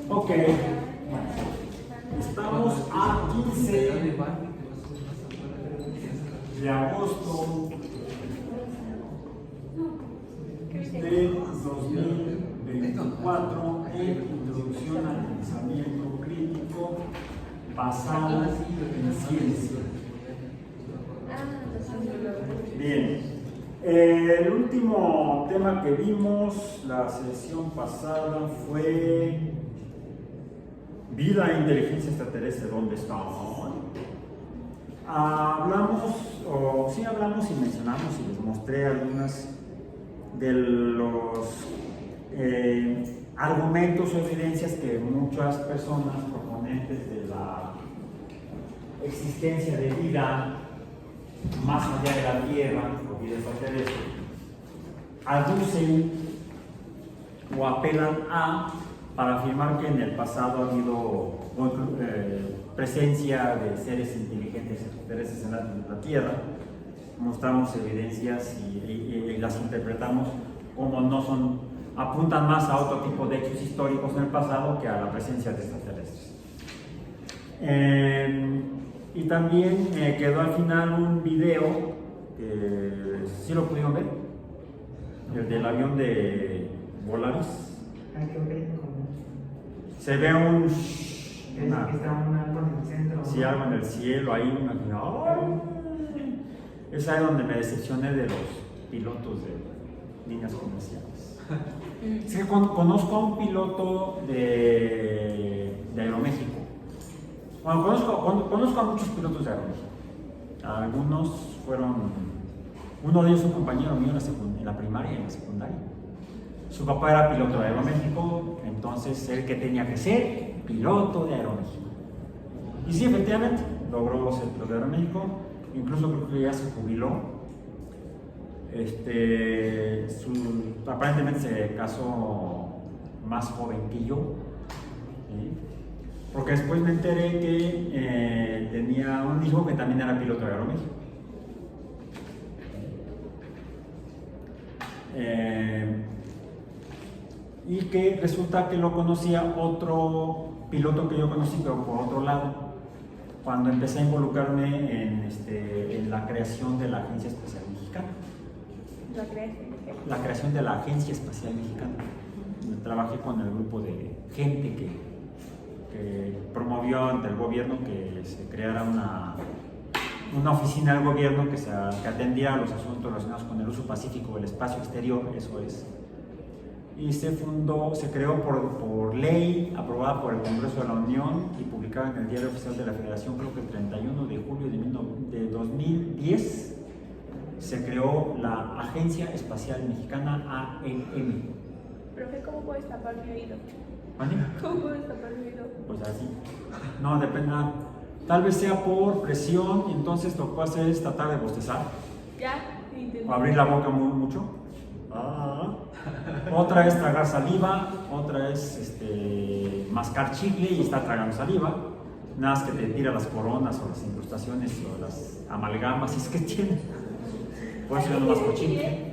Ok, estamos a 15 de agosto de 2024 en Introducción al Pensamiento Crítico basado en ciencia. Bien, el último tema que vimos la sesión pasada fue vida e inteligencia extraterrestre, ¿dónde están? Hablamos y mencionamos y les mostré algunas de los argumentos o evidencias que muchas personas proponentes de la existencia de vida más allá de la Tierra, o vida extraterrestre, aducen o apelan a para afirmar que en el pasado ha habido presencia de seres inteligentes extraterrestres en la Tierra. Mostramos evidencias y las interpretamos como no son, apuntan más a otro tipo de hechos históricos en el pasado que a la presencia de extraterrestres. Y también quedó al final un video que sí lo pudieron ver, el del avión de Volaris. Se ve algo en el centro. Sí, algo en el cielo, ahí es ahí donde me decepcioné de los pilotos de líneas comerciales. Es que conozco a un piloto de Aeroméxico. Bueno, conozco a muchos pilotos de Aeroméxico. Algunos fueron, uno de ellos un compañero mío en la primaria y en la secundaria. Su papá era piloto de Aeroméxico, entonces él que tenía que ser piloto de Aeroméxico. Y sí, efectivamente, logró ser piloto de Aeroméxico, incluso creo que ya se jubiló. Aparentemente se casó más joven que yo, ¿sí? Porque después me enteré que tenía un hijo que también era piloto de Aeroméxico. Y que resulta que lo conocía otro piloto que yo conocí, pero por otro lado, cuando empecé a involucrarme en la creación de la Agencia Espacial Mexicana. La creación de la Agencia Espacial Mexicana. Trabajé con el grupo de gente que promovió ante el gobierno que se creara una oficina del gobierno que atendiera a los asuntos relacionados con el uso pacífico del espacio exterior, eso es. Y se creó por ley aprobada por el Congreso de la Unión y publicada en el Diario Oficial de la Federación, creo que el 31 de julio de 2010, se creó la Agencia Espacial Mexicana AEM. Profe, ¿cómo puedes tapar mi oído? ¿Vale? ¿Cómo puedes tapar mi oído? Pues así. No, depende. Tal vez sea por presión, y entonces lo que puedo hacer es tratar de bostezar. Ya, intento. O abrir la boca mucho. Otra es tragar saliva, otra es mascar chicle y estar tragando saliva. Nada más que te tira las coronas o las incrustaciones o las amalgamas, si es que tiene. Por eso yo no masco chicle.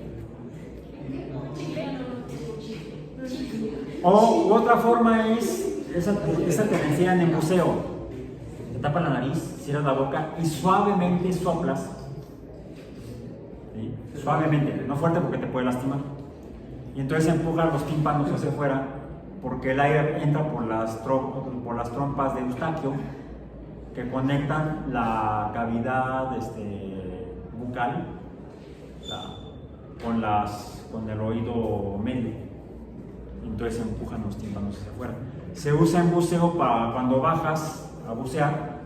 O otra forma es esa que te enseñan en buceo. Te tapas la nariz, cierras la boca y suavemente soplas. ¿Sí? Suavemente, no fuerte porque te puede lastimar. Y entonces empujas los tímpanos hacia afuera porque el aire entra por las trompas de Eustaquio que conectan la cavidad bucal con el oído medio. Entonces empujan los tímpanos hacia afuera. Se usa en buceo para cuando bajas a bucear,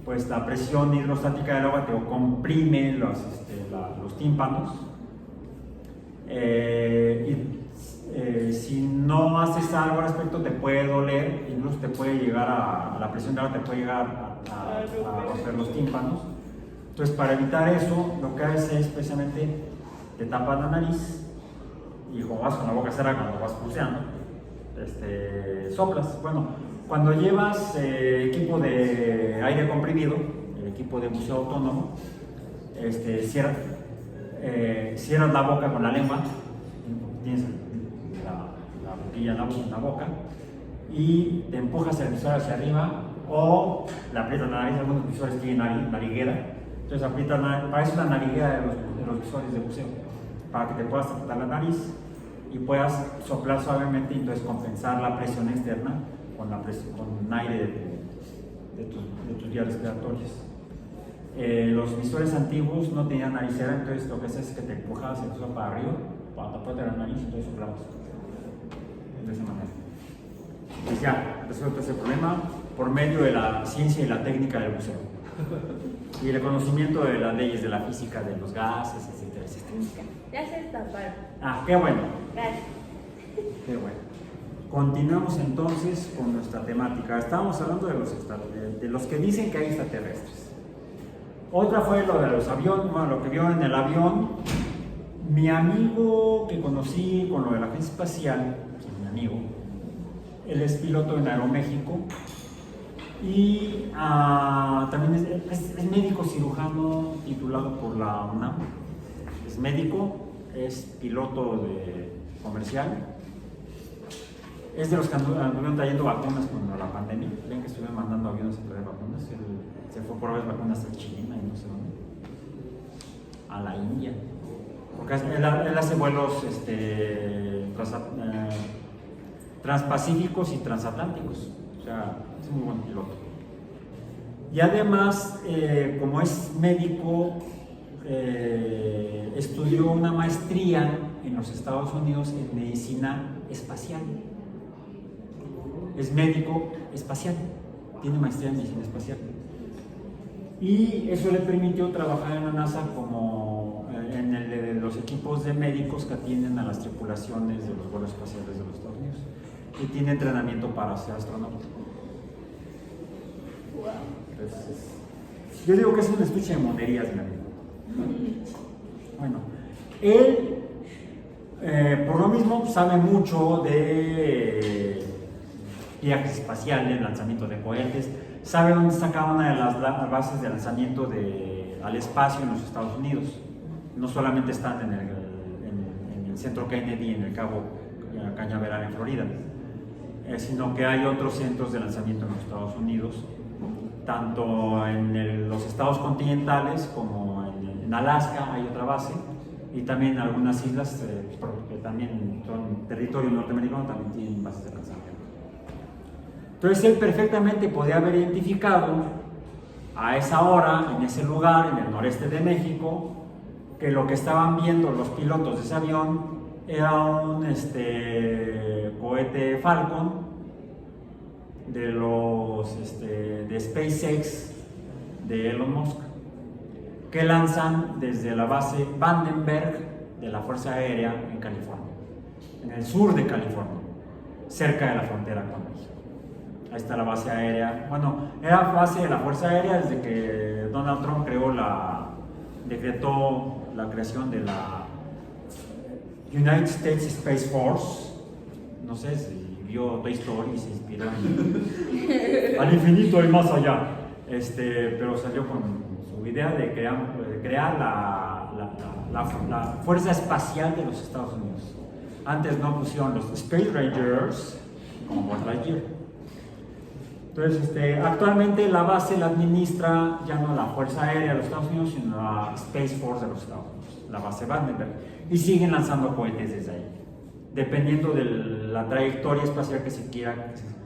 pues la presión hidrostática del agua te comprime los tímpanos. Si no haces algo al respecto te puede doler, incluso te puede llegar la presión del agua te puede llegar a romper los tímpanos. Entonces, para evitar eso, lo que haces es precisamente te tapas la nariz y como vas con la boca cerrada cuando vas buceando, soplas. Bueno, cuando llevas equipo de aire comprimido, el equipo de buceo autónomo, cierras la boca con la lengua, tienes la boquilla en la boca, y te empujas el visor hacia arriba o le aprietas la nariz. Algunos visores tienen nariguera, entonces aprietas la nariz, parece una nariguera de los visores de buceo, para que te puedas apretar la nariz y puedas soplar suavemente y entonces compensar la presión externa con aire de tus vías respiratorias. Los visores antiguos no tenían naricera, entonces lo que haces es que te empujabas el visor para arriba, para taparte la nariz y entonces soplabas de esa manera. Y ya, resuelto ese problema por medio de la ciencia y la técnica del buceo y el conocimiento de las leyes de la física, de los gases, etcétera, etcétera. Ya se taparon. Ah, qué bueno. Gracias. Qué bueno. Continuamos entonces con nuestra temática. Estábamos hablando de los que dicen que hay extraterrestres. Otra fue lo de los aviones, bueno, lo que vio en el avión. Mi amigo que conocí con lo de la agencia espacial, mi amigo, él es piloto en Aeroméxico y también es médico cirujano titulado por la UNAM. Es médico, es piloto comercial. Es de los que anduvieron trayendo vacunas con la pandemia. Ven que estuvieron mandando aviones a traer vacunas. Él se fue por ver vacunas a China y no sé dónde. A la India. Porque él hace vuelos transpacíficos y transatlánticos. O sea, es un muy buen piloto. Y además, como es médico, estudió una maestría en los Estados Unidos en medicina espacial. Es médico espacial, tiene maestría en medicina espacial. Y eso le permitió trabajar en la NASA como en los equipos de médicos que atienden a las tripulaciones de los vuelos espaciales de los Estados Unidos. Y tiene entrenamiento para ser astronauta. Wow. Entonces, yo digo que es un estuche de monerías, mi amigo. Bueno, él, por lo mismo, sabe mucho de viajes espaciales, lanzamiento de cohetes, sabe dónde está cada una de las bases de lanzamiento al espacio en los Estados Unidos. No solamente están en el centro Kennedy, en el Cabo Cañaveral, en Florida, sino que hay otros centros de lanzamiento en los Estados Unidos, tanto en los estados continentales como en Alaska hay otra base, y también en algunas islas que también son territorio norteamericano, también tienen bases de lanzamiento. Entonces él perfectamente podía haber identificado a esa hora, en ese lugar, en el noreste de México, que lo que estaban viendo los pilotos de ese avión era un cohete Falcon de SpaceX de Elon Musk, que lanzan desde la base Vandenberg de la Fuerza Aérea en California, en el sur de California, cerca de la frontera con México. Ahí está la base aérea. Bueno, era base de la Fuerza Aérea desde que Donald Trump decretó la creación de la United States Space Force. No sé si vio Toy Story y se inspiró al infinito y más allá. Pero salió con su idea de crear la Fuerza Espacial de los Estados Unidos. Antes no pusieron los Space Rangers como Buzz Lightyear. Entonces, actualmente la base la administra ya no la Fuerza Aérea de los Estados Unidos, sino la Space Force de los Estados Unidos, la base Vandenberg, y siguen lanzando cohetes desde ahí, dependiendo de la trayectoria espacial que se quiere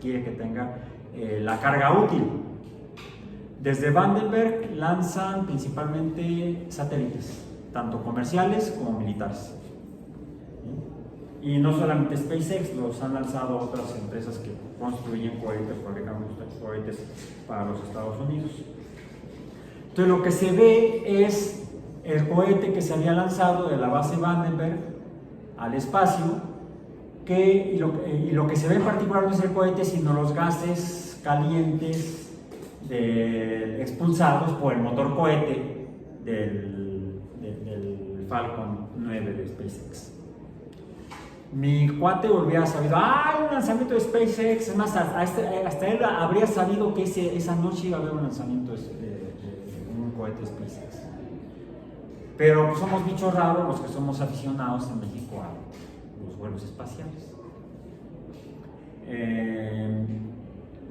que tenga la carga útil. Desde Vandenberg lanzan principalmente satélites, tanto comerciales como militares. Y no solamente SpaceX, los han lanzado otras empresas que construyen cohetes, fabrican cohetes para los Estados Unidos. Entonces lo que se ve es el cohete que se había lanzado de la base Vandenberg al espacio, y lo que se ve en particular no es el cohete, sino los gases calientes expulsados por el motor cohete del Falcon 9 de SpaceX. Mi cuate hubiera sabido, un lanzamiento de SpaceX, es más, hasta él habría sabido que esa noche iba a haber un lanzamiento de un cohete de SpaceX. Pero pues, somos bichos raros los que somos aficionados en México a los vuelos espaciales.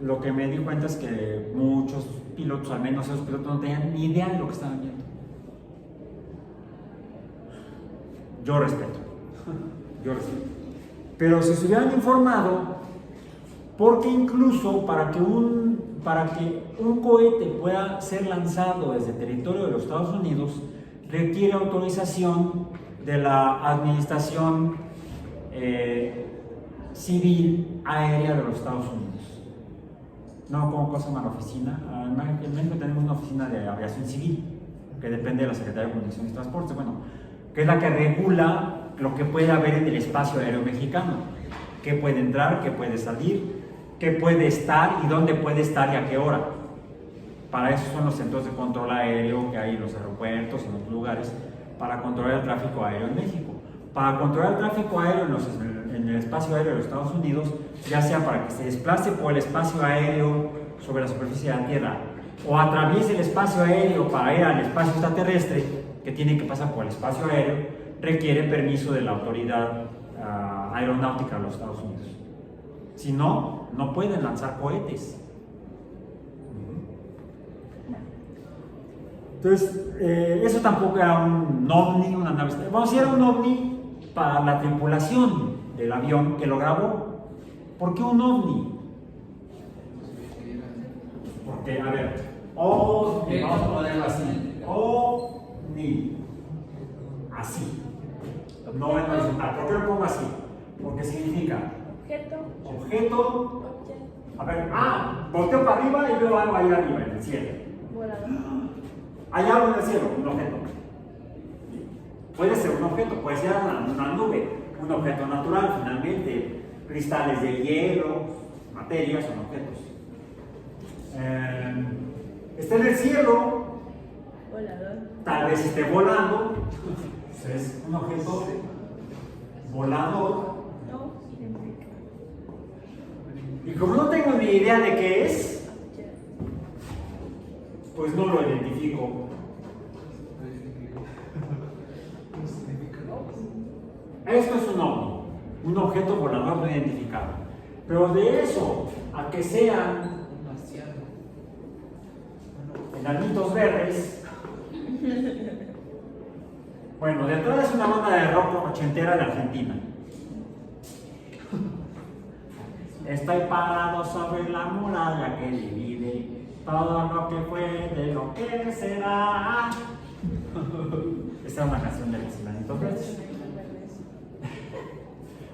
lo que me di cuenta es que muchos pilotos, al menos esos pilotos, no tenían ni idea de lo que estaban viendo. Yo respeto. Pero si se hubieran informado, porque incluso para que un cohete pueda ser lanzado desde el territorio de los Estados Unidos, requiere autorización de la Administración Civil Aérea de los Estados Unidos. No, ¿cómo cosa llama la oficina? En México tenemos una oficina de aviación civil, que depende de la Secretaría de Comunicaciones y Transportes, bueno, que es la que regula lo que puede haber en el espacio aéreo mexicano, qué puede entrar, qué puede salir, qué puede estar y dónde puede estar y a qué hora. Para eso son los centros de control aéreo que hay en los aeropuertos, en los lugares, para controlar el tráfico aéreo en México. Para controlar el tráfico aéreo en el espacio aéreo de los Estados Unidos, ya sea para que se desplace por el espacio aéreo sobre la superficie de la Tierra, o atraviese el espacio aéreo para ir al espacio extraterrestre, que tiene que pasar por el espacio aéreo, requiere permiso de la autoridad aeronáutica de los Estados Unidos. Si no, no pueden lanzar cohetes. Entonces, eso tampoco era un ovni, una nave. Vamos a decir, era un ovni para la tripulación del avión que lo grabó. ¿Por qué un ovni? Porque, a ver, ovni, vamos a ponerlo así. Ovni. Así. No voy a presentar. ¿Por qué lo pongo así? Porque significa objeto. A ver, volteo para arriba y veo algo ahí arriba en el cielo. Volador. Hay algo en el cielo, un objeto. Puede ser un objeto, puede ser una nube, un objeto natural, finalmente. Cristales de hielo, materia, son objetos. Está en el cielo, Volador. tal vez esté volando, es un objeto volador. No. Y como no tengo ni idea de qué es, pues no lo identifico. Esto es un ovni, un objeto volador no identificado. Pero de eso a que sean enanitos verdes, bueno, de entrada es una banda de rock ochentera de Argentina. Estoy parado sobre la muralla que divide todo lo que fue de lo que será. Esta es una canción de los enanitos verdes.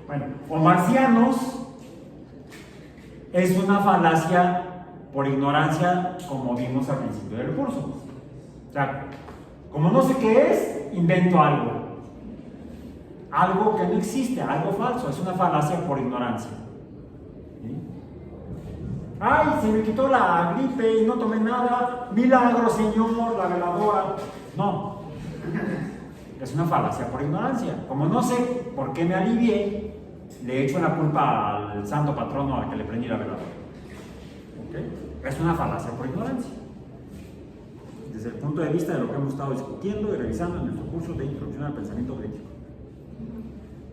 Bueno, o marcianos es una falacia por ignorancia, como vimos al principio del curso. O sea, como no sé qué es, invento algo. Algo que no existe, algo falso, es una falacia por ignorancia. ¿Sí? Ay, se me quitó la gripe y no tomé nada. Milagro, Señor, la veladora. No. Es una falacia por ignorancia. Como no sé por qué me alivié, le echo la culpa al santo patrono al que le prendí la veladora. ¿Okay? Es una falacia por ignorancia. Desde el punto de vista de lo que hemos estado discutiendo y revisando en nuestro curso de Introducción al Pensamiento Crítico.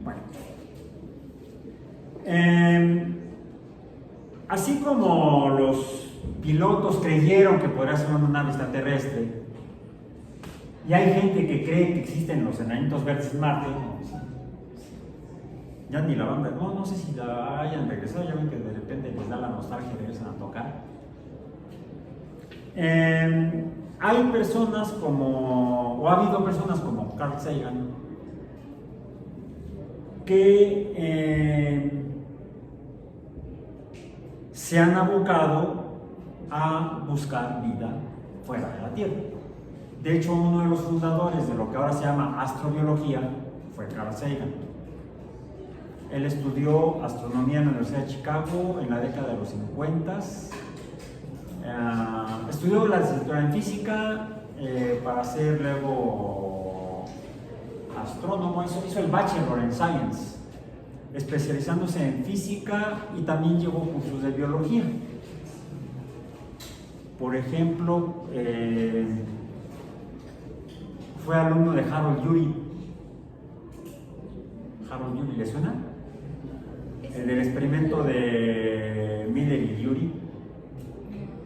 Bueno. Así como los pilotos creyeron que podría ser una nave extraterrestre, y hay gente que cree que existen los enanitos verdes en Marte, ya ni la banda, no sé si la hayan regresado, ya ven que de repente les da la nostalgia y regresan a tocar. Hay personas o ha habido personas como Carl Sagan que se han abocado a buscar vida fuera de la Tierra. De hecho, uno de los fundadores de lo que ahora se llama astrobiología fue Carl Sagan. Él estudió astronomía en la Universidad de Chicago en la década de los 50. Estudió la licenciatura en física para ser luego astrónomo. Hizo el Bachelor en Science, especializándose en física, y también llevó cursos de biología. Por ejemplo, fue alumno de Harold Urey. ¿Harold Urey le suena? el del experimento de Miller y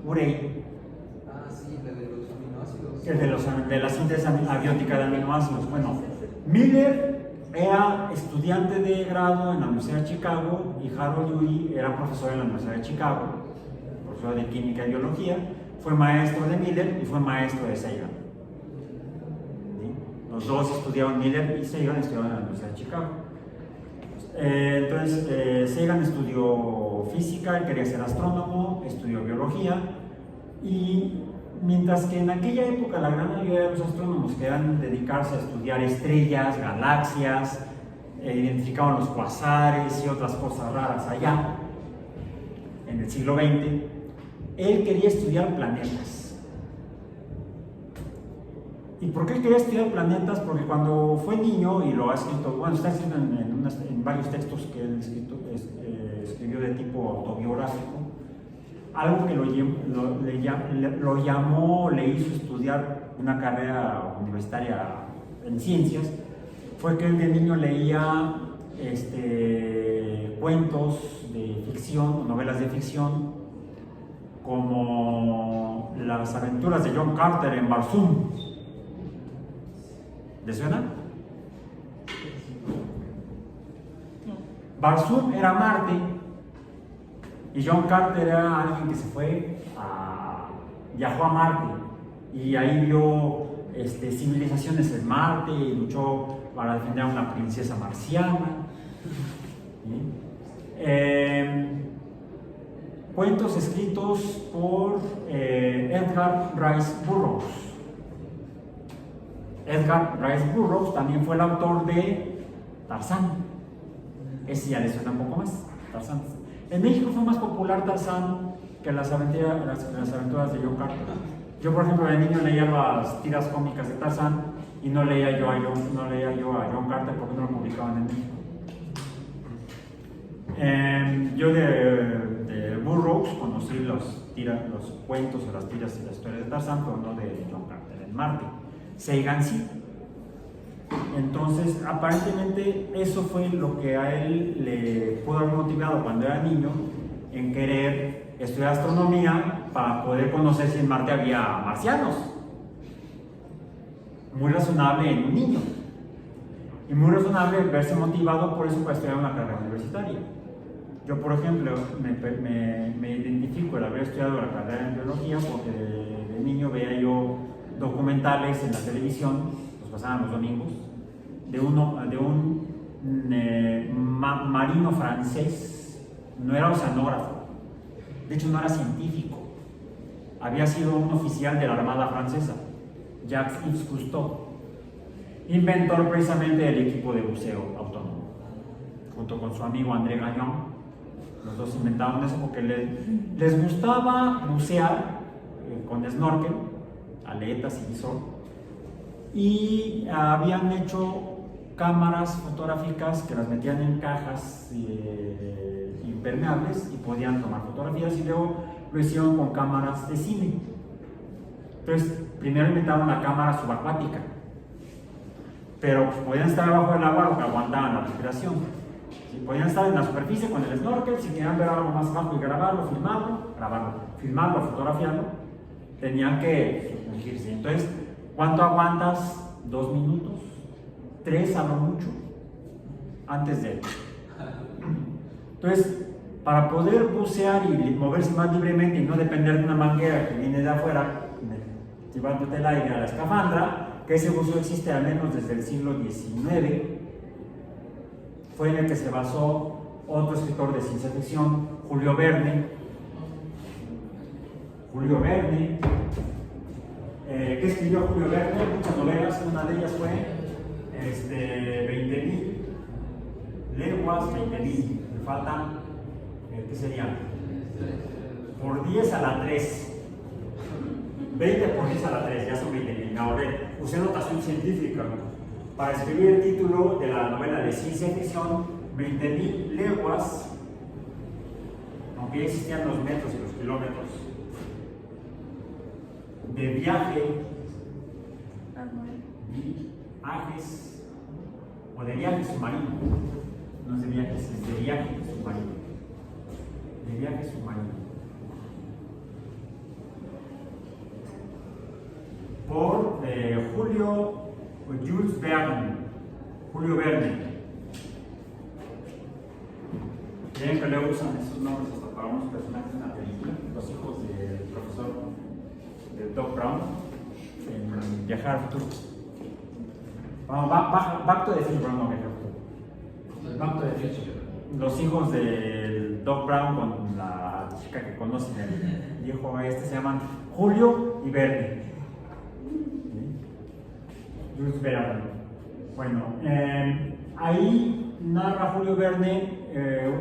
Urey. Ah, sí, el de los aminoácidos. El de la síntesis abiótica de aminoácidos. Bueno, Miller era estudiante de grado en la Universidad de Chicago y Harold Urey era profesor en la Universidad de Chicago, profesor de química y biología. Fue maestro de Miller y fue maestro de Sagan. ¿Sí? Los dos estudiaron, Miller y Sagan estudiaron en la Universidad de Chicago. Entonces, Sagan estudió física, él quería ser astrónomo, estudió biología, y mientras que en aquella época la gran mayoría de los astrónomos querían dedicarse a estudiar estrellas, galaxias, identificaban los cuasares y otras cosas raras allá, en el siglo XX, él quería estudiar planetas. ¿Y por qué quería estudiar planetas? Porque cuando fue niño, y lo ha escrito, bueno, está escrito en varios textos que él escribió de tipo autobiográfico, algo que lo llamó, le hizo estudiar una carrera universitaria en ciencias, fue que él de niño leía cuentos de ficción, novelas de ficción, como Las aventuras de John Carter en Barsoom. ¿Le suena? No. Barsoom era Marte y John Carter era alguien que viajó a Marte y ahí vio civilizaciones en Marte y luchó para defender a una princesa marciana. ¿Sí? Cuentos escritos por Edgar Rice Burroughs. Edgar Rice Burroughs también fue el autor de Tarzán. Ese ya le suena un poco más, Tarzán. En México fue más popular Tarzán que las aventuras de John Carter. Yo, por ejemplo, de niño leía las tiras cómicas de Tarzán y no leía yo a John Carter porque no lo publicaban en México. Yo de Burroughs conocí los cuentos o las tiras y las historias de Tarzán, pero no de John Carter en Marte. Sagan sí. Entonces, aparentemente, eso fue lo que a él le pudo haber motivado cuando era niño en querer estudiar astronomía para poder conocer si en Marte había marcianos. Muy razonable en un niño. Y muy razonable verse motivado por eso para estudiar una carrera universitaria. Yo, por ejemplo, me identifico el haber estudiado la carrera en biología porque de niño veía yo documentales en la televisión, los pasaban los domingos, de un marino francés. No era oceanógrafo, de hecho no era científico, había sido un oficial de la Armada Francesa, Jacques-Yves Cousteau, inventor precisamente del equipo de buceo autónomo, junto con su amigo André Gagnon. Los dos inventaron eso porque les gustaba bucear con snorkel, aletas y visor, y habían hecho cámaras fotográficas que las metían en cajas impermeables y podían tomar fotografías, y luego lo hicieron con cámaras de cine. Entonces, primero inventaron la cámara subacuática, pero pues, podían estar abajo del agua, lo que aguantaban la respiración. ¿Sí? Podían estar en la superficie con el snorkel, si querían ver algo más bajo y grabarlo, filmarlo, fotografiarlo, tenían que sumergirse. Entonces, ¿cuánto aguantas? 2 minutos, 3 a lo mucho, antes de. Entonces, para poder bucear y moverse más libremente y no depender de una manguera que viene de afuera, llevándote el aire a la escafandra, que ese buceo existe al menos desde el siglo XIX, fue en el que se basó otro escritor de ciencia ficción, Julio Verne. ¿Qué escribió Julio Verne? Muchas novelas, una de ellas fue 20.000 leguas, 20.000, me faltan, ¿qué serían? Por 10 a la 3, 20 por 10 a la 3, ya son 20.000. Ahora, usé notación científica para escribir el título de la novela de ciencia ficción, 20.000 leguas, aunque ya existían los metros y los kilómetros, de viajes o de viaje submarino. No es de viajes, es de viaje submarino. De viaje submarino. Por Jules Verne. Julio Verne. Tienen que luego usan esos nombres hasta para unos personajes de una película, los hijos del profesor de Doc Brown, en Viajar al Futuro. Bueno, Back to the Future, no Viajar al Futuro. Back to the Future. Los hijos del Doc Brown con la chica que conocen, el viejo este, se llaman Julio y Verne. Jules Verne. Bueno, ahí narra Julio Verne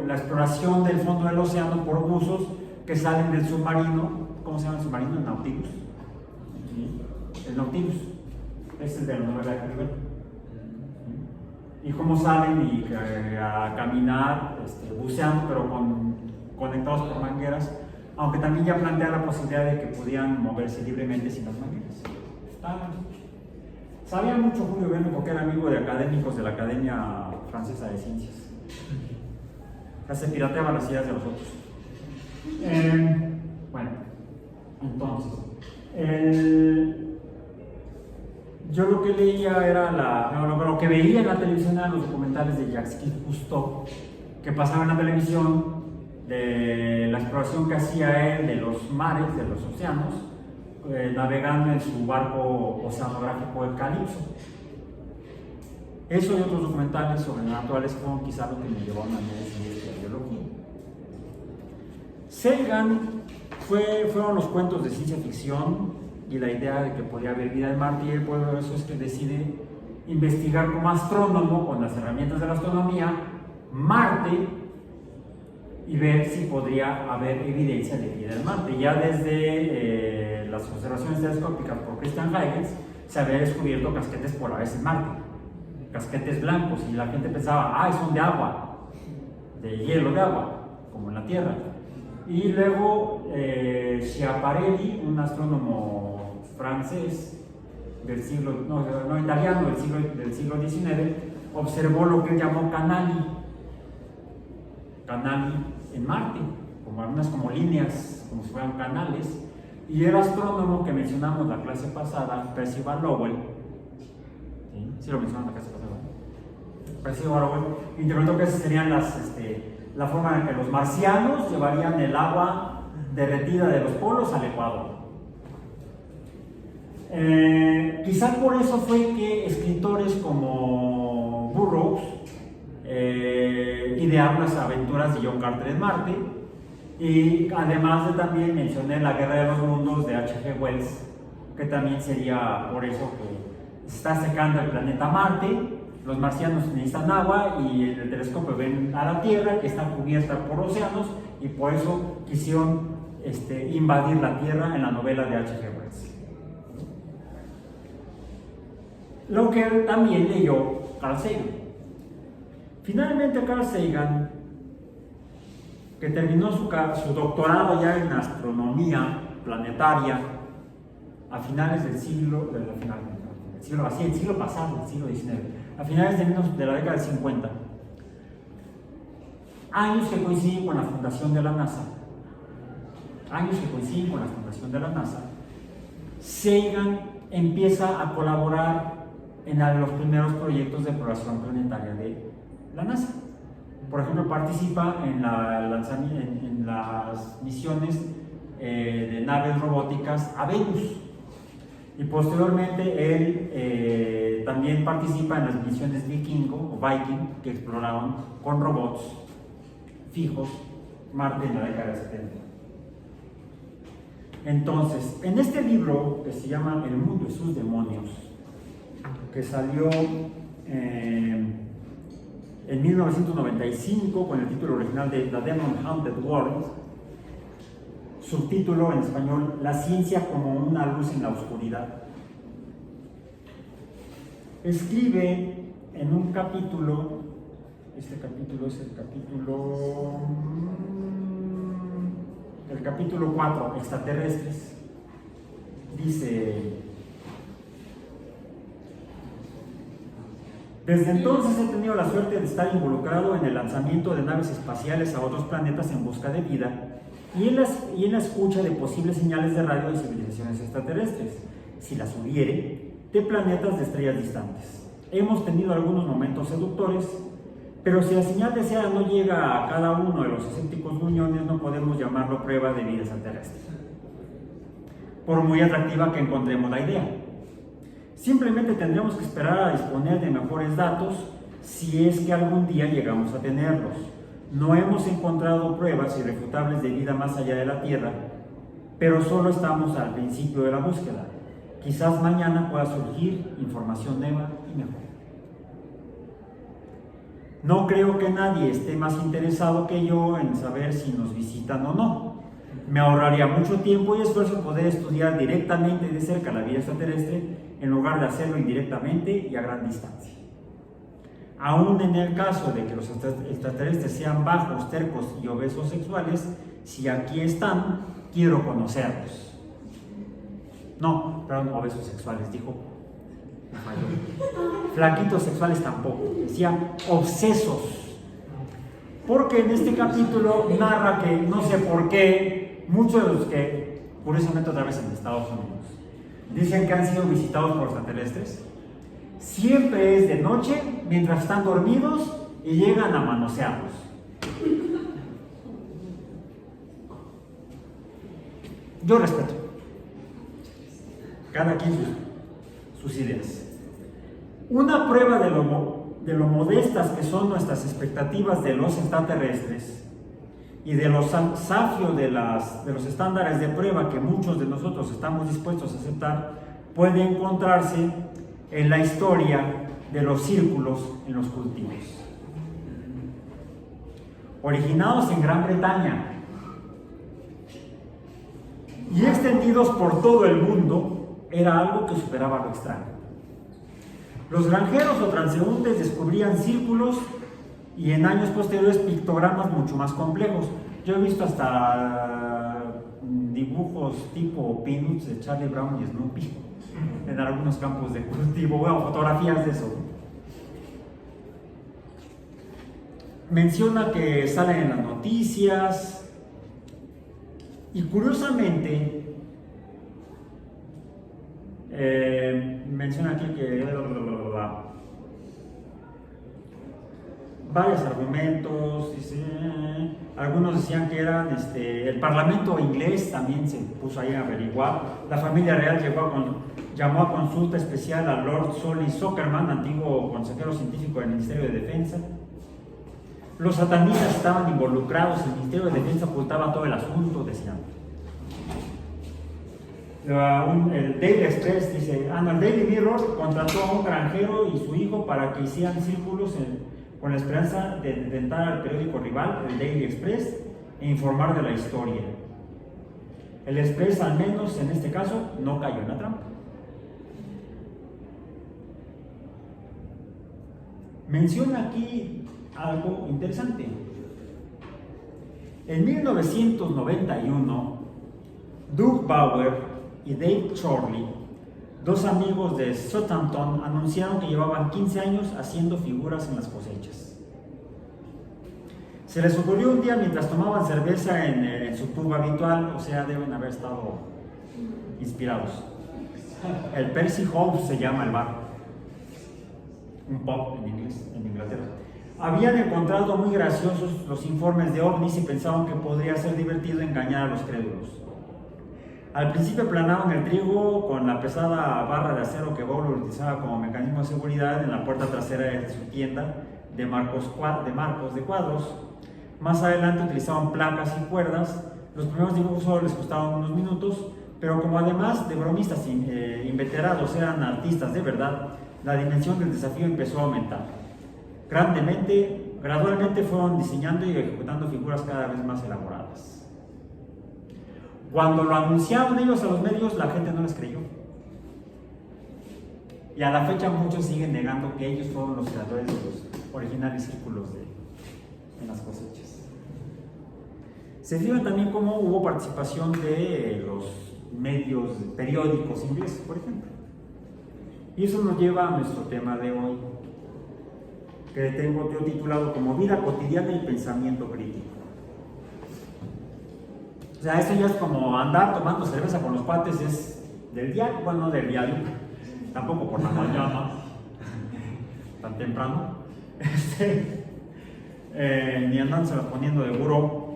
la exploración del fondo del océano por buzos que salen del submarino. ¿Cómo se llama el submarino? El Nautilus. ¿Sí? El Nautilus es el de la novela de Julio Verne. Y cómo salen a caminar, buceando, pero conectados por mangueras, aunque también ya plantea la posibilidad de que podían moverse libremente sin las mangueras. Sabía mucho Julio Verne porque era amigo de académicos de la Academia Francesa de Ciencias. O sea, se pirateaba las ideas de los otros. Bueno, entonces, yo lo que leía era lo que veía en la televisión eran los documentales de Jacques Cousteau, que pasaban en la televisión de la exploración que hacía él de los mares, de los océanos, navegando en su barco oceanográfico el Calypso. Eso y otros documentales sobrenaturales fueron quizá lo que me llevaron a decidir la biología. Sagan fueron los cuentos de ciencia ficción y la idea de que podía haber vida en Marte, y él por eso es que decide investigar como astrónomo con las herramientas de la astronomía Marte y ver si podría haber evidencia de vida en Marte. Ya desde las observaciones telescópicas por Christian Huygens se había descubierto casquetes polares en Marte, casquetes blancos, y la gente pensaba, son de agua, de hielo de agua, como en la Tierra. Y luego Schiaparelli, un astrónomo francés del siglo, italiano del siglo XIX, observó lo que él llamó canali en Marte, como algunas líneas, como si fueran canales. Y el astrónomo que mencionamos la clase pasada, Percival Lowell, ¿sí lo mencionamos la clase pasada? Percival Lowell interpretó que esas serían la forma en que los marcianos llevarían el agua derretida de los polos al Ecuador. Quizás por eso fue que escritores como Burroughs idearon las aventuras de John Carter en Marte, y además de también mencioné La Guerra de los Mundos de H.G. Wells, que también sería por eso que se está secando el planeta Marte. Los marcianos necesitan agua y el telescopio ven a la Tierra que está cubierta por océanos, y por eso quisieron invadir la Tierra en la novela de H.G. Wells. Lo que también leyó Carl Sagan. Finalmente Carl Sagan, que terminó su doctorado ya en astronomía planetaria a finales del siglo pasado, del siglo XIX, a finales de la década del 50, años que coinciden con la fundación de la NASA, Sagan empieza a colaborar en los primeros proyectos de exploración planetaria de la NASA. Por ejemplo, participa en las misiones de naves robóticas a Venus, y posteriormente él también participa en las misiones Viking, que exploraron con robots fijos Marte en la década de 70. Entonces, en este libro que se llama El mundo y sus demonios, que salió en 1995 con el título original de The Demon Haunted World, subtítulo en español La ciencia como una luz en la oscuridad, escribe en un capítulo, este capítulo es el capítulo 4, Extraterrestres, dice: Desde entonces he tenido la suerte de estar involucrado en el lanzamiento de naves espaciales a otros planetas en busca de vida y en la escucha de posibles señales de radio de civilizaciones extraterrestres, si las hubiere, de planetas de estrellas distantes. Hemos tenido algunos momentos seductores, pero si la señal deseada no llega a cada uno de los escépticos gruñones, no podemos llamarlo prueba de vida extraterrestre, por muy atractiva que encontremos la idea. Simplemente tendremos que esperar a disponer de mejores datos si es que algún día llegamos a tenerlos. No hemos encontrado pruebas irrefutables de vida más allá de la Tierra, pero solo estamos al principio de la búsqueda. Quizás mañana pueda surgir información nueva y mejor. No creo que nadie esté más interesado que yo en saber si nos visitan o no. Me ahorraría mucho tiempo y esfuerzo poder estudiar directamente de cerca la vida extraterrestre en lugar de hacerlo indirectamente y a gran distancia. Aún en el caso de que los extraterrestres sean bajos, tercos y obesos sexuales, si aquí están, quiero conocerlos. No, perdón, obesos sexuales, dijo. Flaquitos sexuales tampoco, decía obsesos. Porque en este capítulo narra que, no sé por qué, muchos de los que, curiosamente otra vez en Estados Unidos, dicen que han sido visitados por extraterrestres, siempre es de noche, mientras están dormidos y llegan a manosearlos. Yo respeto. Cada quien sus ideas. Una prueba de lo modestas que son nuestras expectativas de los extraterrestres y de los safios de los estándares de prueba que muchos de nosotros estamos dispuestos a aceptar, puede encontrarse en la historia de los círculos en los cultivos. Originados en Gran Bretaña y extendidos por todo el mundo, era algo que superaba lo extraño. Los granjeros o transeúntes descubrían círculos y en años posteriores pictogramas mucho más complejos. Yo he visto hasta dibujos tipo Peanuts de Charlie Brown y Snoopy en algunos campos de cultivo, bueno, fotografías de eso. Menciona que salen en las noticias y curiosamente menciona aquí que varios argumentos, dice, algunos decían que eran el parlamento inglés también se puso ahí a averiguar, la familia real llamó a consulta especial a Lord Solly Zuckerman, antiguo consejero científico del Ministerio de Defensa. Los satanistas estaban involucrados, el Ministerio de Defensa ocultaba todo el asunto, decían. El Daily Express dice, el Daily Mirror contrató a un granjero y su hijo para que hicieran círculos con la esperanza de tentar al periódico rival, el Daily Express, e informar de la historia. El Express, al menos en este caso, no cayó en la trampa. Menciona aquí algo interesante. En 1991, Doug Bauer y Dave Chorley, dos amigos de Southampton, anunciaron que llevaban 15 años haciendo figuras en las cosechas. Se les ocurrió un día mientras tomaban cerveza en su pub habitual, o sea, deben haber estado inspirados. El Percy House se llama el bar, un pub en inglés, en Inglaterra. Habían encontrado muy graciosos los informes de ovnis y pensaban que podría ser divertido engañar a los crédulos. Al principio planaban el trigo con la pesada barra de acero que Bowler utilizaba como mecanismo de seguridad en la puerta trasera de su tienda de marcos de cuadros. Más adelante utilizaban placas y cuerdas. Los primeros dibujos solo les costaban unos minutos, pero como además de bromistas inveterados eran artistas de verdad, la dimensión del desafío empezó a aumentar. Gradualmente fueron diseñando y ejecutando figuras cada vez más elaboradas. Cuando lo anunciaron ellos a los medios, la gente no les creyó. Y a la fecha muchos siguen negando que ellos fueron los creadores de los originales círculos en las cosechas. Se fijan también cómo hubo participación de los medios periódicos ingleses, por ejemplo. Y eso nos lleva a nuestro tema de hoy. que tengo yo titulado como Vida cotidiana y pensamiento crítico. O sea, esto ya es como andar tomando cerveza con los cuates, es del diario, bueno, no del diario, tampoco por la mañana, tan temprano, ni andándosela poniendo de buró,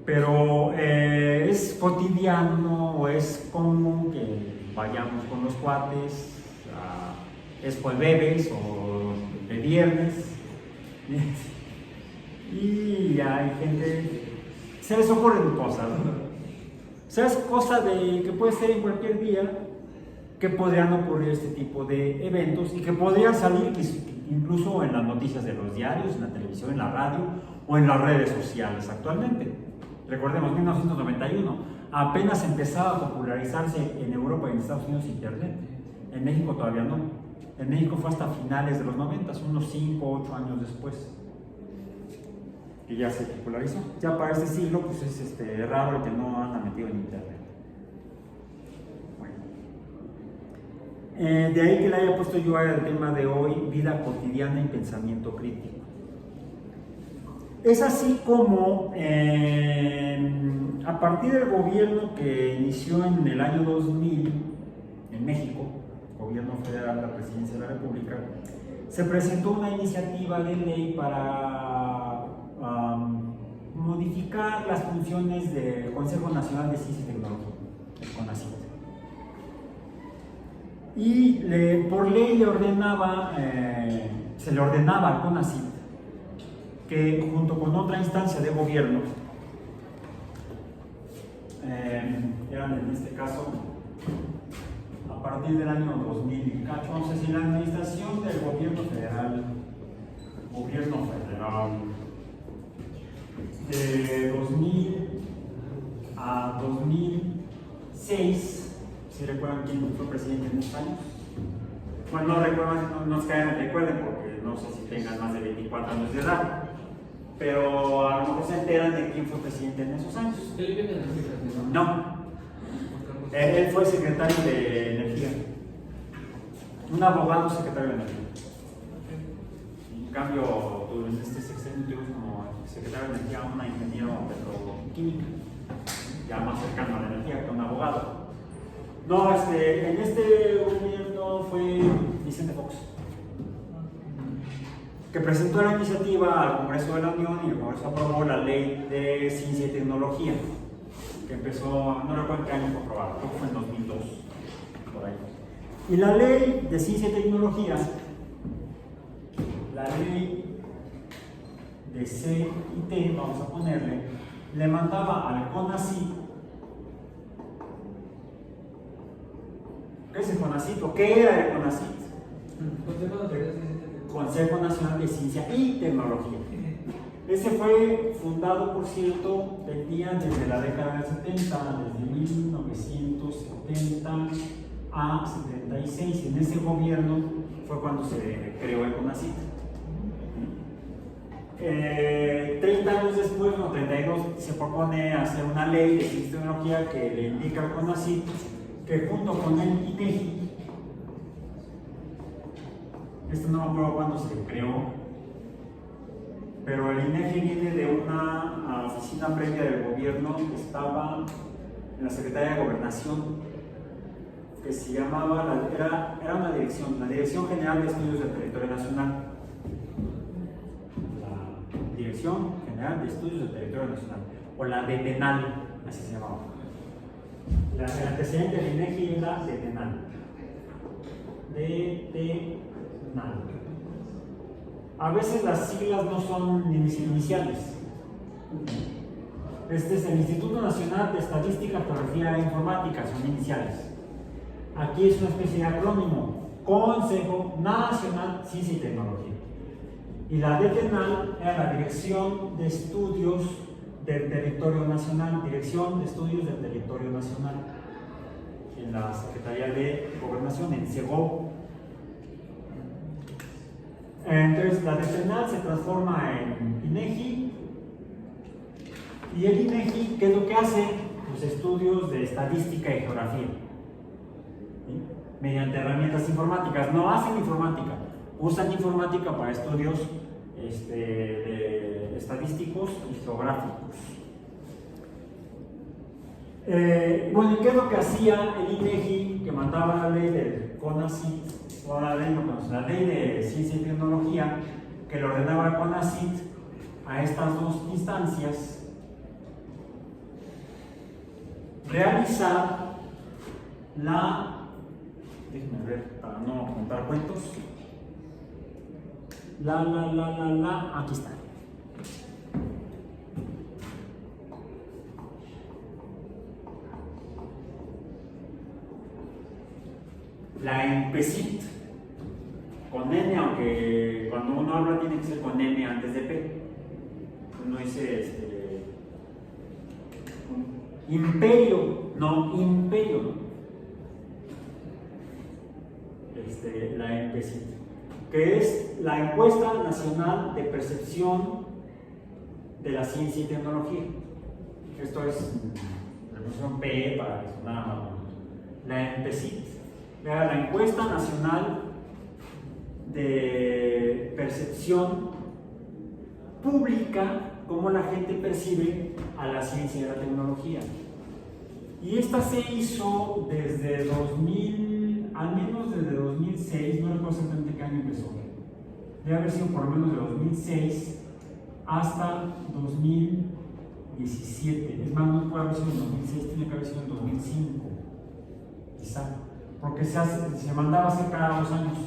pero es cotidiano o es común que vayamos con los cuates, es jueves o de viernes, y hay gente, se les ocurren cosas, ¿no? O sea, es cosa de que puede ser en cualquier día que podrían ocurrir este tipo de eventos y que podrían salir incluso en las noticias de los diarios, en la televisión, en la radio o en las redes sociales actualmente. Recordemos, 1991, apenas empezaba a popularizarse en Europa y en Estados Unidos Internet. En México todavía no. En México fue hasta finales de los 90, unos 5 o 8 años después, que ya se popularizó. Ya para este siglo, pues es raro el que no anda metido en Internet. Bueno. De ahí que le haya puesto yo al tema de hoy, vida cotidiana y pensamiento crítico. Es así como a partir del gobierno que inició en el año 2000 en México, gobierno federal, la presidencia de la República, se presentó una iniciativa de ley para modificar las funciones del Consejo Nacional de Ciencia y Tecnología, el CONACYT. Y por ley se le ordenaba al CONACYT que junto con otra instancia de gobierno, eran en este caso a partir del año 2000, vamos a decir, la administración del gobierno federal, de 2000 a 2006, si recuerdan quién fue presidente en esos años. Bueno, no recuerdan, no es que recuerden porque no sé si tengan más de 24 años de edad, pero a lo mejor se enteran de quién fue presidente en esos años. No. Él fue secretario de Energía. Un abogado secretario de Energía. En cambio, en este sexenio tuvimos como secretario de Energía una ingeniero petroquímica, ya más cercano a la energía que un abogado. No, en este gobierno fue Vicente Fox, que presentó la iniciativa al Congreso de la Unión y el Congreso aprobó la Ley de Ciencia y Tecnología, que empezó, no recuerdo qué año fue aprobada, creo que fue en 2002, por ahí. Y la Ley de Ciencia y Tecnología, la Ley de CIT, vamos a ponerle, le mandaba al CONACYT. ¿Qué es el CONACYT o qué era el CONACYT? Consejo Nacional de Ciencia y Tecnología. Ese fue fundado, por cierto, desde la década del 70, desde 1970 a 76. En ese gobierno fue cuando se creó el CONACYT. 30 años después, no, 32, se propone hacer una ley de ciencia y tecnología que le indica al CONACYT que junto con el INEGI, esto no me acuerdo cuándo se creó, pero el INEGI viene de una oficina previa del gobierno que estaba en la Secretaría de Gobernación, que se llamaba, era una dirección, la Dirección General de Estudios del Territorio Nacional. La Dirección General de Estudios del Territorio Nacional, o la DETENAL, así se llamaba. El antecedente del INEGI era DETENAL. DETENAL. A veces las siglas no son iniciales. Este es el Instituto Nacional de Estadística, Geografía e Informática, son iniciales. Aquí es una especie de acrónimo: Consejo Nacional de Ciencia y Tecnología. Y la DETENAL era la Dirección de Estudios del Territorio Nacional, Dirección de Estudios del Territorio Nacional, en la Secretaría de Gobernación, en SEGOV. Entonces la DETENAL se transforma en INEGI, y el INEGI, ¿qué es lo que hace? Los estudios de estadística y geografía, ¿sí? Mediante herramientas informáticas. No hacen informática, usan informática para estudios estadísticos y geográficos. Bueno, ¿y qué es lo que hacía el INEGI, que mandaba la ley del CONACYT, o la ley de ciencia y tecnología, que le ordenaba al CONACYT a estas dos instancias realizar déjenme ver para no contar cuentos, aquí está. La EMPECIT, con N, aunque cuando uno habla tiene que ser con N antes de P. Uno dice imperio, no imperio, ¿no? La EMPECIT, que es la Encuesta Nacional de Percepción de la Ciencia y Tecnología. Esto es la función P para que sonara más. La EMPECIT, la Encuesta Nacional de Percepción Pública, cómo la gente percibe a la ciencia y la tecnología. Y esta se hizo desde 2000, al menos desde 2006, no recuerdo exactamente qué año empezó. Debe haber sido por lo menos de 2006 hasta 2017. Es más, no puede haber sido en 2006, tiene que haber sido en 2005, quizá. Porque se mandaba a hacer cada 2 años.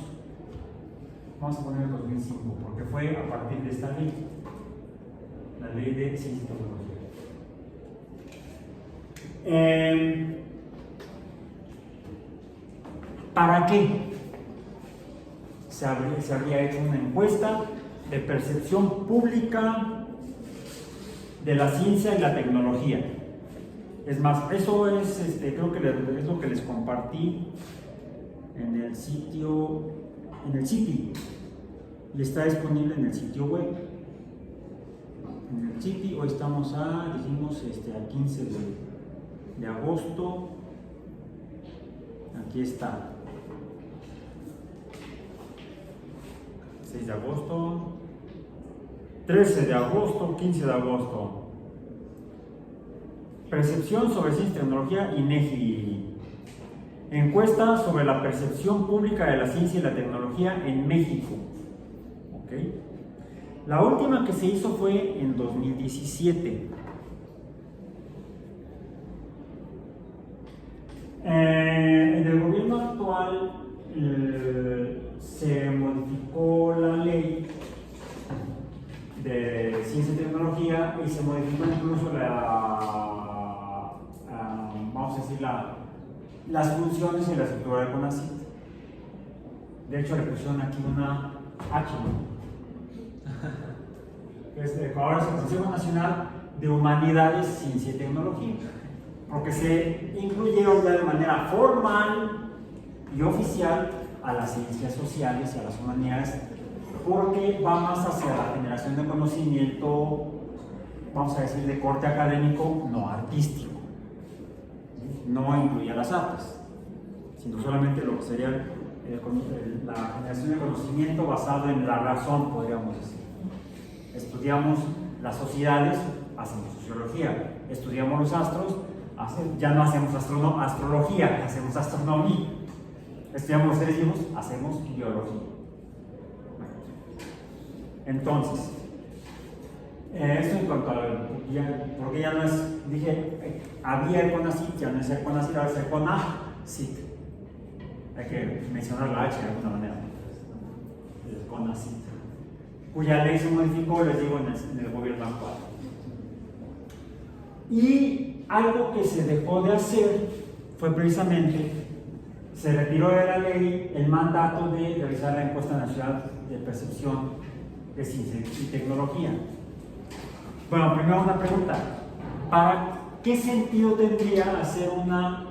Vamos a poner el 2005, porque fue a partir de esta ley, la ley de ciencia y tecnología. ¿Para qué se habría hecho una encuesta de percepción pública de la ciencia y la tecnología? Es más, eso es, creo que es lo que les compartí en el sitio, y está disponible en el sitio web. En el sitio, hoy estamos dijimos, a 15 de agosto. Aquí está. 6 de agosto, 13 de agosto, 15 de agosto. Percepción sobre ciencia y tecnología, INEGI. Encuesta sobre la percepción pública de la ciencia y la tecnología en México. ¿Okay? La última que se hizo fue en 2017. En el gobierno actual se modificó la ley de ciencia y tecnología y se modificó incluso vamos a decir, las funciones y la estructura del CONACYT. De hecho, le pusieron aquí una H. Ahora es el Consejo Nacional de Humanidades, Ciencia y Tecnología, porque se incluyeron ya de manera formal y oficial a las ciencias sociales y a las humanidades, porque va más hacia la generación de conocimiento, vamos a decir, de corte académico, no artístico. No incluye las artes, sino solamente lo que sería la generación de conocimiento basado en la razón, podríamos decir. Estudiamos las sociedades, hacemos sociología. Estudiamos los astros, ya no hacemos astrología, hacemos astronomía. Estudiamos los seres vivos, hacemos biología. Entonces, esto en cuanto a porque ya no es, dije, había el CONACYT, ya no es el CONACYT, ahora es el CONACYT. Hay que mencionar la H de alguna manera. El CONACYT, cuya ley se modificó, les digo, en el gobierno actual. Y algo que se dejó de hacer fue precisamente, se retiró de la ley el mandato de realizar la encuesta nacional de percepción de ciencia y tecnología. Bueno, primero una pregunta. ¿Para qué sentido tendría hacer una...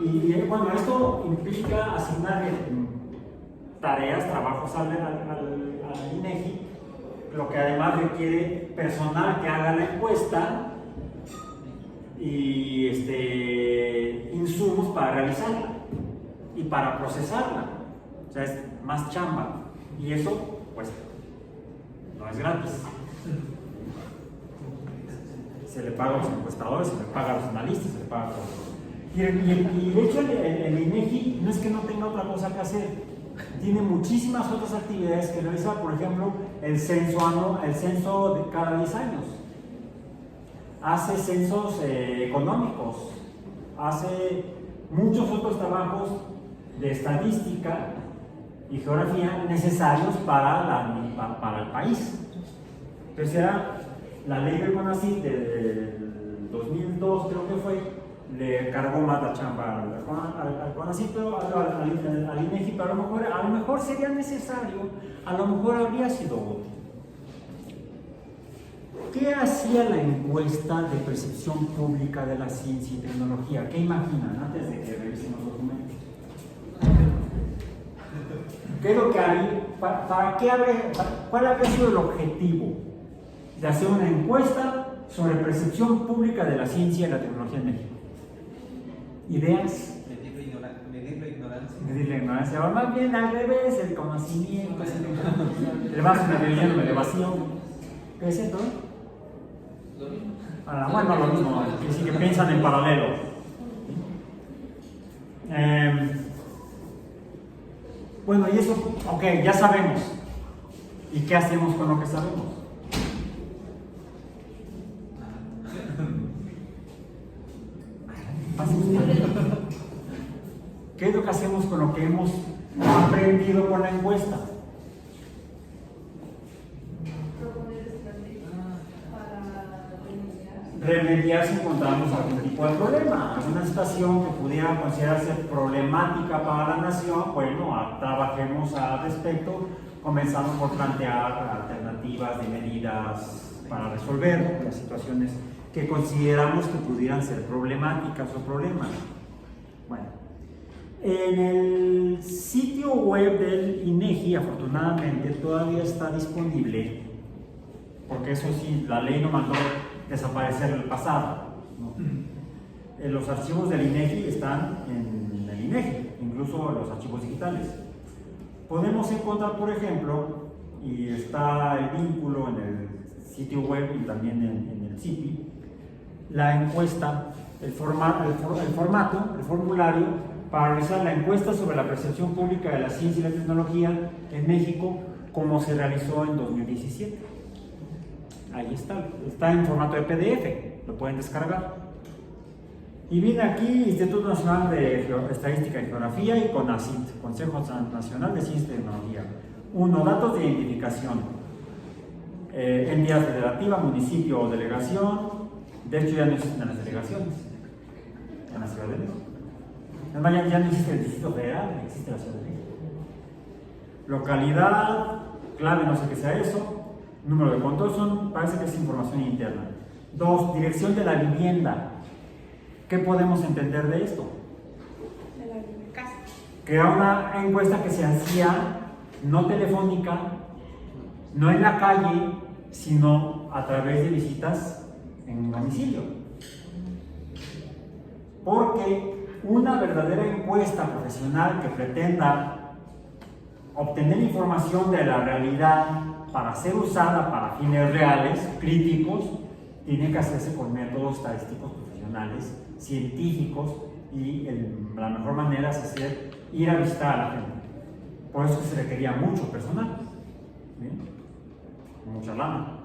Y bueno, esto implica asignar tareas, trabajos al INEGI, lo que además requiere personal que haga la encuesta y insumos para realizarla y para procesarla. O sea, es más chamba y eso cuesta. no es gratis. Se le paga a los encuestadores, se le paga a los analistas, se le paga a todos. Y de hecho el INEGI no es que no tenga otra cosa que hacer, tiene muchísimas otras actividades que realiza, por ejemplo, el censo de cada 10 años. Hace censos económicos, hace muchos otros trabajos de estadística y geografía necesarios para el país. Entonces era la ley del CONACYT del 2002, creo que fue, le cargó más la chamba al CONACYT, al INEGI, pero a lo mejor sería necesario, a lo mejor habría sido útil. ¿Qué hacía la encuesta de percepción pública de la ciencia y tecnología? ¿Qué imaginan antes de que revisen los documentos? ¿Qué es lo que hay? ¿Cuál habría sido el objetivo de hacer una encuesta sobre percepción pública de la ciencia y la tecnología en México? ¿Ideas? Medir la ignorancia. Medir la ignorancia, o más bien al revés, el conocimiento, el vaso medio lleno, medio vacío. ¿Qué es esto? Bueno, lo mismo, que piensan en paralelo. Bueno, y eso, ok, ya sabemos. ¿Y qué hacemos con lo que sabemos? ¿Qué es lo que hacemos con lo que hemos aprendido con la encuesta? Remediar si encontramos algún tipo de problema, alguna situación que pudiera considerarse problemática para la nación. Bueno, trabajemos al respecto, comenzando por plantear alternativas de medidas para resolver las situaciones que consideramos que pudieran ser problemáticas o problemas. Bueno, en el sitio web del INEGI, afortunadamente, todavía está disponible, porque eso sí, la ley no mandó desaparecer el pasado, ¿no? Los archivos del INEGI están en el INEGI, incluso los archivos digitales. Podemos encontrar, por ejemplo, y está el vínculo en el sitio web y también en el CIPI, la encuesta, el formulario para realizar la encuesta sobre la percepción pública de la ciencia y la tecnología en México, como se realizó en 2017. Ahí está en formato de PDF, lo pueden descargar. Y viene aquí Instituto Nacional de Estadística y Geografía y CONACYT, Consejo Nacional de Ciencia y Tecnología. 1. Datos de identificación. Entidad federativa, municipio o delegación. De hecho ya no existen las delegaciones en la Ciudad de México. Ya no existe el Distrito Federal, existe la Ciudad de México. Localidad, clave, no sé qué sea eso. Número de control, parece que es información interna. 2. Dirección de la vivienda. ¿Qué podemos entender de esto? De la casa. Que era una encuesta que se hacía no telefónica, no en la calle, sino a través de visitas en un domicilio. Porque una verdadera encuesta profesional que pretenda obtener información de la realidad para ser usada para fines reales, críticos, tiene que hacerse con métodos estadísticos profesionales, científicos, y la mejor manera es ir a visitar a la gente. Por eso se requería mucho personal, ¿bien? Mucha lana.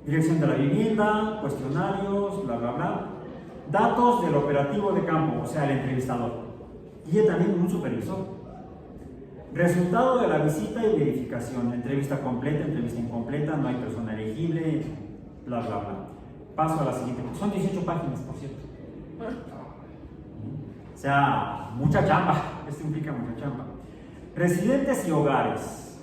Dirección de la vivienda, cuestionarios, bla bla bla. Datos del operativo de campo, o sea, el entrevistador, y también un supervisor. Resultado de la visita y verificación, entrevista completa, entrevista incompleta, no hay persona elegible, bla bla bla. Paso a la siguiente, son 18 páginas, por cierto. O sea, mucha chamba, esto implica mucha chamba. Residentes y hogares.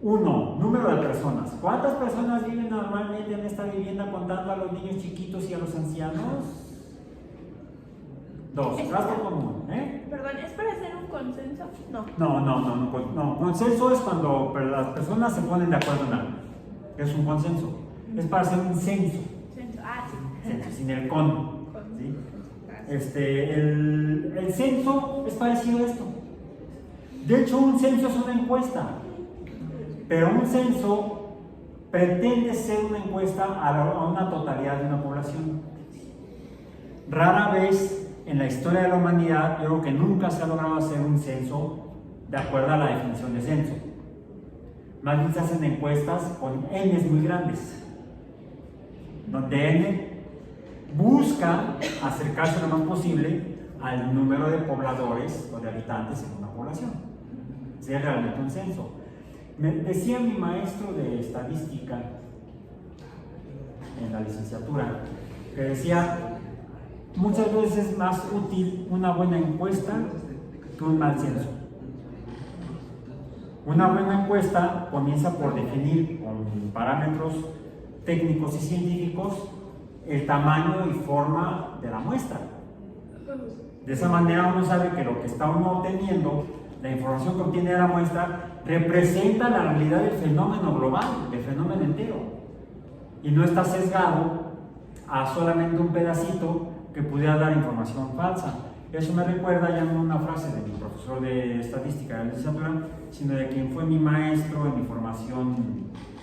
1. Número de personas. ¿Cuántas personas viven normalmente en esta vivienda contando a los niños chiquitos y a los ancianos? 2. Gasto común. Perdón, ¿es para hacer un consenso? No. No. Consenso es cuando las personas se ponen de acuerdo en algo. Es un consenso. Es para hacer un censo. Sí. Censo, sin el con. ¿Sí? El censo es parecido a esto. De hecho, un censo es una encuesta. Pero un censo pretende ser una encuesta a una totalidad de una población. Rara vez en la historia de la humanidad, yo creo que nunca se ha logrado hacer un censo de acuerdo a la definición de censo. Más bien se hacen encuestas con N's muy grandes, donde N busca acercarse lo más posible al número de pobladores o de habitantes en una población. Sería realmente un censo. Me decía mi maestro de estadística en la licenciatura, que decía, muchas veces es más útil una buena encuesta que un mal censo. Una buena encuesta comienza por definir con parámetros técnicos y científicos el tamaño y forma de la muestra. De esa manera uno sabe que lo que está uno obteniendo, la información que obtiene de la muestra, representa la realidad del fenómeno global, del fenómeno entero, y no está sesgado a solamente un pedacito que pudiera dar información falsa. Eso me recuerda ya no una frase de mi profesor de estadística de la licenciatura, sino de quien fue mi maestro en mi formación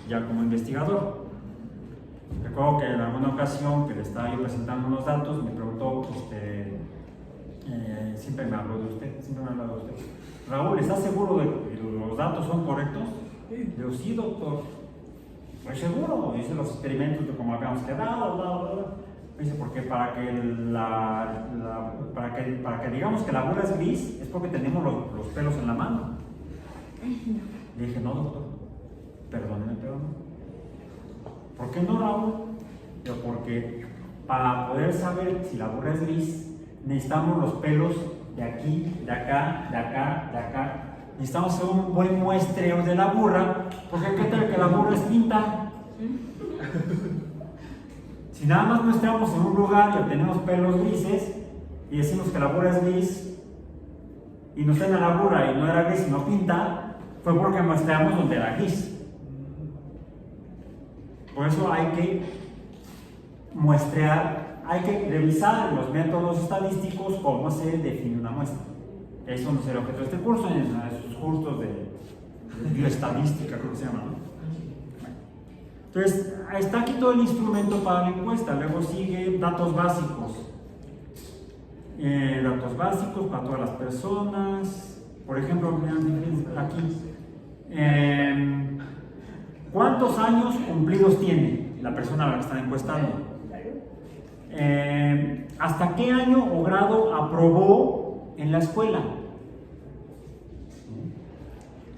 ya como investigador. Recuerdo que en alguna ocasión que le estaba yo presentando unos datos, me preguntó, siempre me habló de usted, Raúl, ¿estás seguro de que los datos son correctos? Le digo, sí, doctor. Pues seguro, hice los experimentos de cómo habíamos quedado, bla, bla, bla. Me dice, porque para que digamos que la bola es gris, es porque tenemos los pelos en la mano. Le dije, no, doctor, perdóneme, pero no. ¿Por qué no, Raúl? Pero porque para poder saber si la burra es gris, necesitamos los pelos de aquí, de acá, de acá, de acá. Necesitamos hacer un buen muestreo de la burra, porque qué tal que la burra es pinta. Si nada más muestramos en un lugar y obtenemos pelos grises y decimos que la burra es gris y nos traen a la burra y no era gris y no pinta, fue porque muestramos donde era gris. Por eso hay que muestrear, hay que revisar los métodos estadísticos cómo se define una muestra. Eso no es el objeto de este curso, en sus cursos de bioestadística, creo que se llama, ¿no? Entonces, está aquí todo el instrumento para la encuesta. Luego sigue datos básicos. Datos básicos para todas las personas. Por ejemplo, aquí. ¿Cuántos años cumplidos tiene la persona a la que están encuestando? ¿Hasta qué año o grado aprobó en la escuela?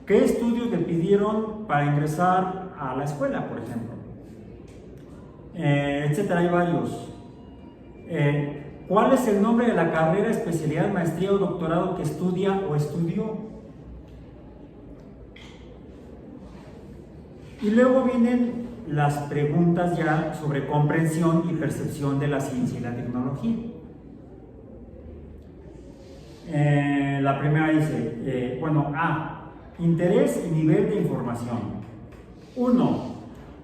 ¿Qué estudios le pidieron para ingresar a la escuela, por ejemplo? Etcétera, hay varios. ¿Cuál es el nombre de la carrera, especialidad, maestría o doctorado que estudia o estudió? Y luego vienen las preguntas ya sobre comprensión y percepción de la ciencia y la tecnología. La primera dice, interés y nivel de información. 1.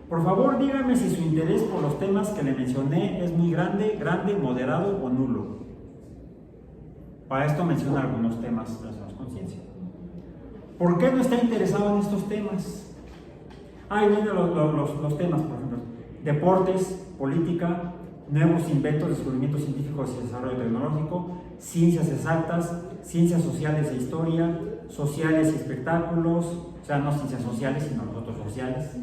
Por favor, dígame si su interés por los temas que le mencioné es muy grande, moderado o nulo. Para esto menciona algunos temas relacionados con ciencia. ¿Por qué no está interesado en estos temas? Ahí vienen los temas, por ejemplo, deportes, política, nuevos inventos, descubrimientos científicos y desarrollo tecnológico, ciencias exactas, ciencias sociales e historia, sociales y espectáculos, o sea, no ciencias sociales, sino nosotros sociales,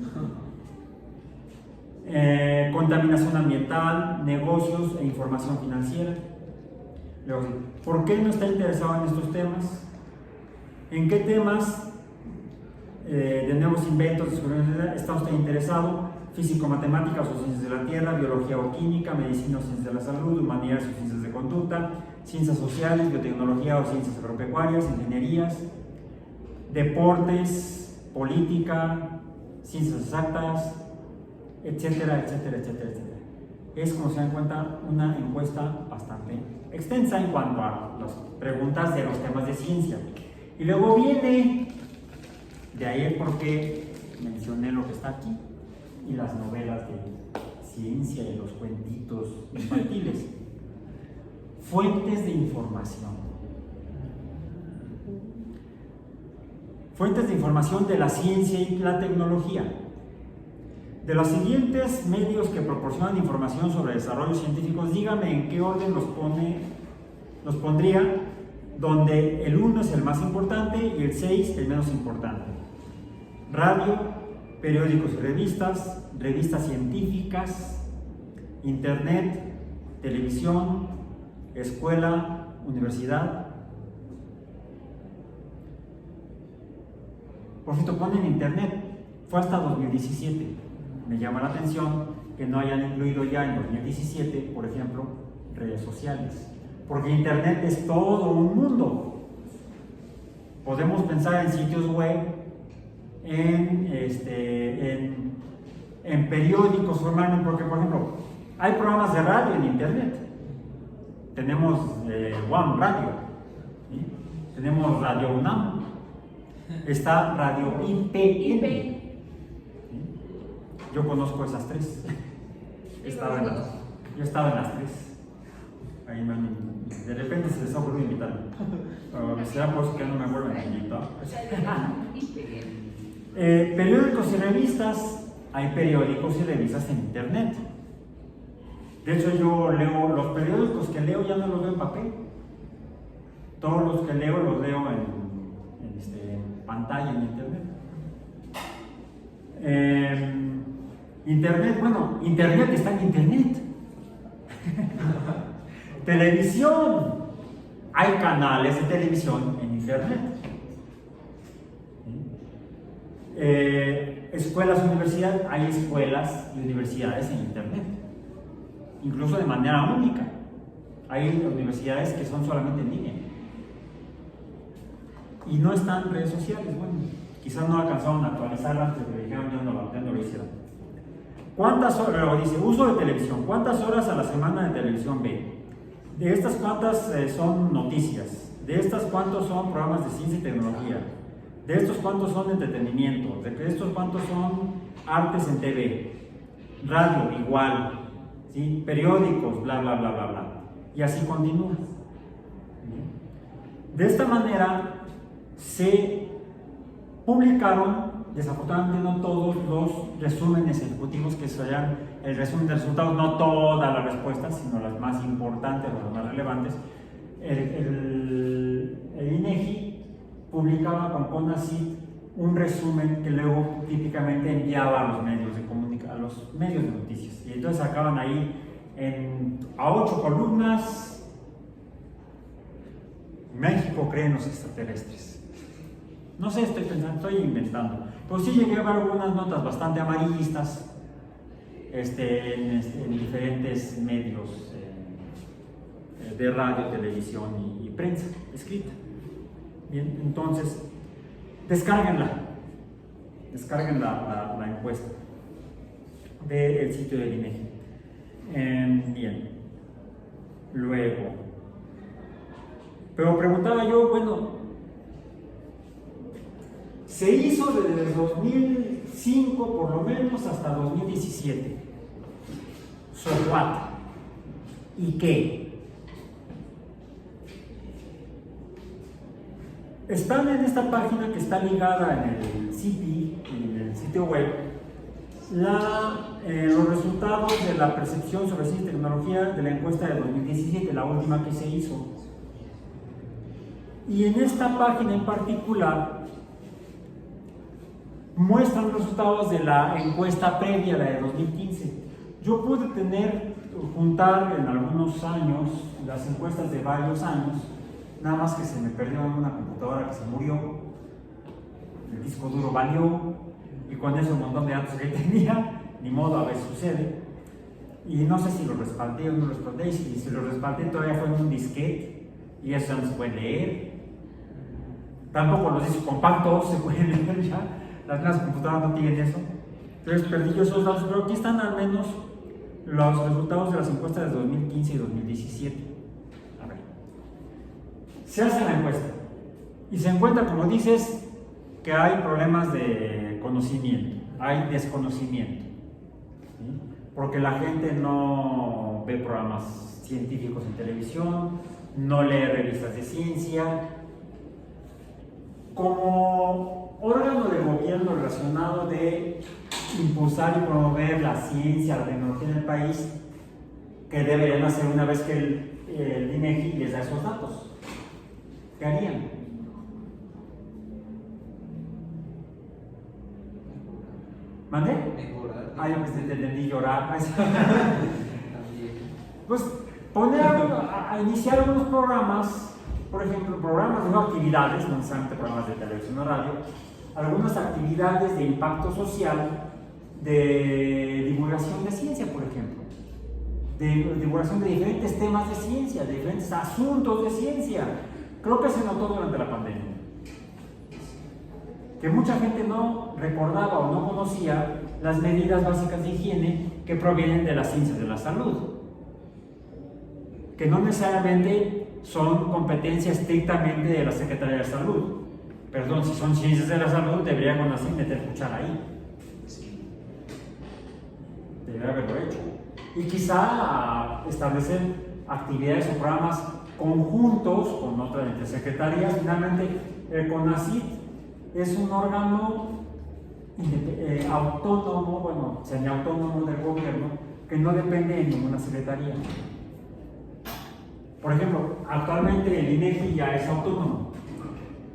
contaminación ambiental, negocios e información financiera. Luego, ¿por qué no está interesado en estos temas? ¿En qué temas de nuevos inventos está usted interesado? Físico, matemáticas o ciencias de la tierra, biología o química, medicina o ciencias de la salud, humanidades o ciencias de conducta, ciencias sociales, biotecnología o ciencias agropecuarias, ingenierías, deportes, política, ciencias exactas, etcétera, etcétera, etcétera, etcétera. Es, como se dan cuenta, una encuesta bastante extensa en cuanto a las preguntas de los temas de ciencia. Y luego viene, de ahí por qué mencioné lo que está aquí, y las novelas de ciencia y los cuentitos infantiles. Fuentes de información. Fuentes de información de la ciencia y la tecnología. De los siguientes medios que proporcionan información sobre desarrollos científicos, dígame en qué orden los pondría, donde el 1 es el más importante y el 6 el menos importante. Radio, periódicos y revistas, revistas científicas, internet, televisión, escuela, universidad. Por cierto, ponen internet, fue hasta 2017. Me llama la atención que no hayan incluido ya en 2017, por ejemplo, redes sociales. Porque internet es todo un mundo. Podemos pensar en sitios web, en periódicos formalmente, porque por ejemplo, hay programas de radio en internet. Tenemos One Radio, ¿sí? Tenemos Radio UNAM, está Radio IPN. ¿Sí? Yo conozco esas tres. Yo estaba en las tres. Ahí de repente se les ocurrió invitarme. Será por eso que no me vuelven a invitar. Periódicos y revistas. Hay periódicos y revistas en internet. De hecho, yo leo los periódicos que leo, ya no los veo en papel. Todos los que leo los leo en pantalla, en internet. Internet, bueno, internet está en internet. Televisión. Hay canales de televisión en internet. Escuelas, universidades, hay escuelas y universidades en internet. Incluso de manera única. Hay universidades que son solamente en línea. Y no están en redes sociales. Bueno, quizás no alcanzaron a actualizarlas antes de que dijeron ya no lo hicieron. ¿Cuántas horas? Luego dice, uso de televisión. ¿Cuántas horas a la semana de televisión ve? De estas, ¿cuántas son noticias? De estas, ¿cuántos son programas de ciencia y tecnología? De estos, ¿cuántos son entretenimiento? De estos, ¿cuántos son artes en TV? Radio, igual. ¿Sí? Periódicos, bla, bla, bla, bla, bla. Y así continúa. De esta manera se publicaron, desafortunadamente no todos los resúmenes ejecutivos que sean el resumen de resultados, no todas las respuestas, sino las más importantes o las más relevantes. El INEGI publicaba con CONACYT un resumen que luego típicamente enviaba a los medios de comunicación, a los medios de noticias. Y entonces sacaban ahí a 8 columnas: México cree en los extraterrestres. No sé, estoy inventando. Pero sí llegué a ver algunas notas bastante amarillistas en diferentes medios de radio, televisión y prensa escrita. Bien, entonces, descarguen la encuesta del sitio del INEGI. Bien, luego, pero preguntaba yo, bueno, se hizo desde 2005 por lo menos hasta 2017. ¿So what? ¿Y qué? Están en esta página que está ligada en el CIPI, en el sitio web, los resultados de la percepción sobre ciencia y tecnología de la encuesta de 2017, la última que se hizo. Y en esta página en particular muestran los resultados de la encuesta previa, la de 2015. Yo pude juntar en algunos años las encuestas de varios años, nada más que se me perdió en una computadora que se murió, el disco duro valió, y con eso un montón de datos que tenía, ni modo, a veces sucede. Y no sé si lo respaldé o no lo respaldé, y si lo respaldé todavía fue en un disquete, y eso ya no se puede leer. Tampoco los discos compactos se pueden leer ya. Las nuevas computadoras no tienen eso. Entonces perdí yo esos datos, pero aquí están al menos los resultados de las encuestas de 2015 y 2017. A ver. Se hace la encuesta y se encuentra, como dices, que hay problemas de conocimiento, hay desconocimiento. ¿Sí? Porque la gente no ve programas científicos en televisión, no lee revistas de ciencia. como órgano de gobierno relacionado de impulsar y promover la ciencia, la tecnología en el país, que deberían hacer una vez que el INEGI les da esos datos? ¿Qué harían? ¿Mande? Mejorar. Ah, yo me entendí llorar. También. Pues poner a iniciar algunos programas, por ejemplo, programas, no actividades, no necesariamente programas de televisión o radio, algunas actividades de impacto social, de divulgación de ciencia, por ejemplo, de divulgación de diferentes temas de ciencia, de diferentes asuntos de ciencia. Creo que se notó durante la pandemia, que mucha gente no recordaba o no conocía las medidas básicas de higiene que provienen de las ciencias de la salud, que no necesariamente son competencia estrictamente de la Secretaría de Salud. Perdón, si son ciencias de la salud, debería CONACYT meter cuchara ahí. Sí. Debería haberlo hecho. Y quizá establecer actividades o programas conjuntos con otras secretarías. Finalmente, el CONACYT es un órgano autónomo, bueno, semiautónomo del gobierno, que no depende de ninguna secretaría. Por ejemplo, actualmente el INEGI ya es autónomo,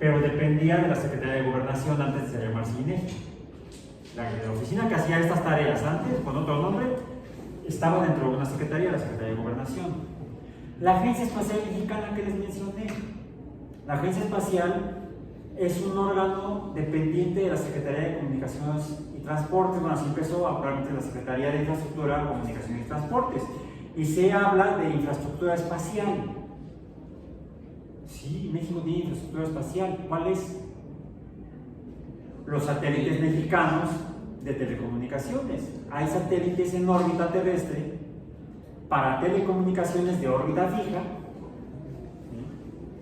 pero dependía de la Secretaría de Gobernación antes de llamarse INEGI. La oficina que hacía estas tareas antes, con otro nombre, estaba dentro de una secretaría, la Secretaría de Gobernación. La Agencia Espacial Mexicana que les mencioné, la Agencia Espacial es un órgano dependiente de la Secretaría de Comunicaciones y Transportes. Bueno, así empezó, actualmente la Secretaría de Infraestructura, Comunicaciones y Transportes. Y se habla de infraestructura espacial. Sí, México tiene infraestructura espacial. ¿Cuál es? Los satélites mexicanos de telecomunicaciones. Hay satélites en órbita terrestre para telecomunicaciones de órbita fija.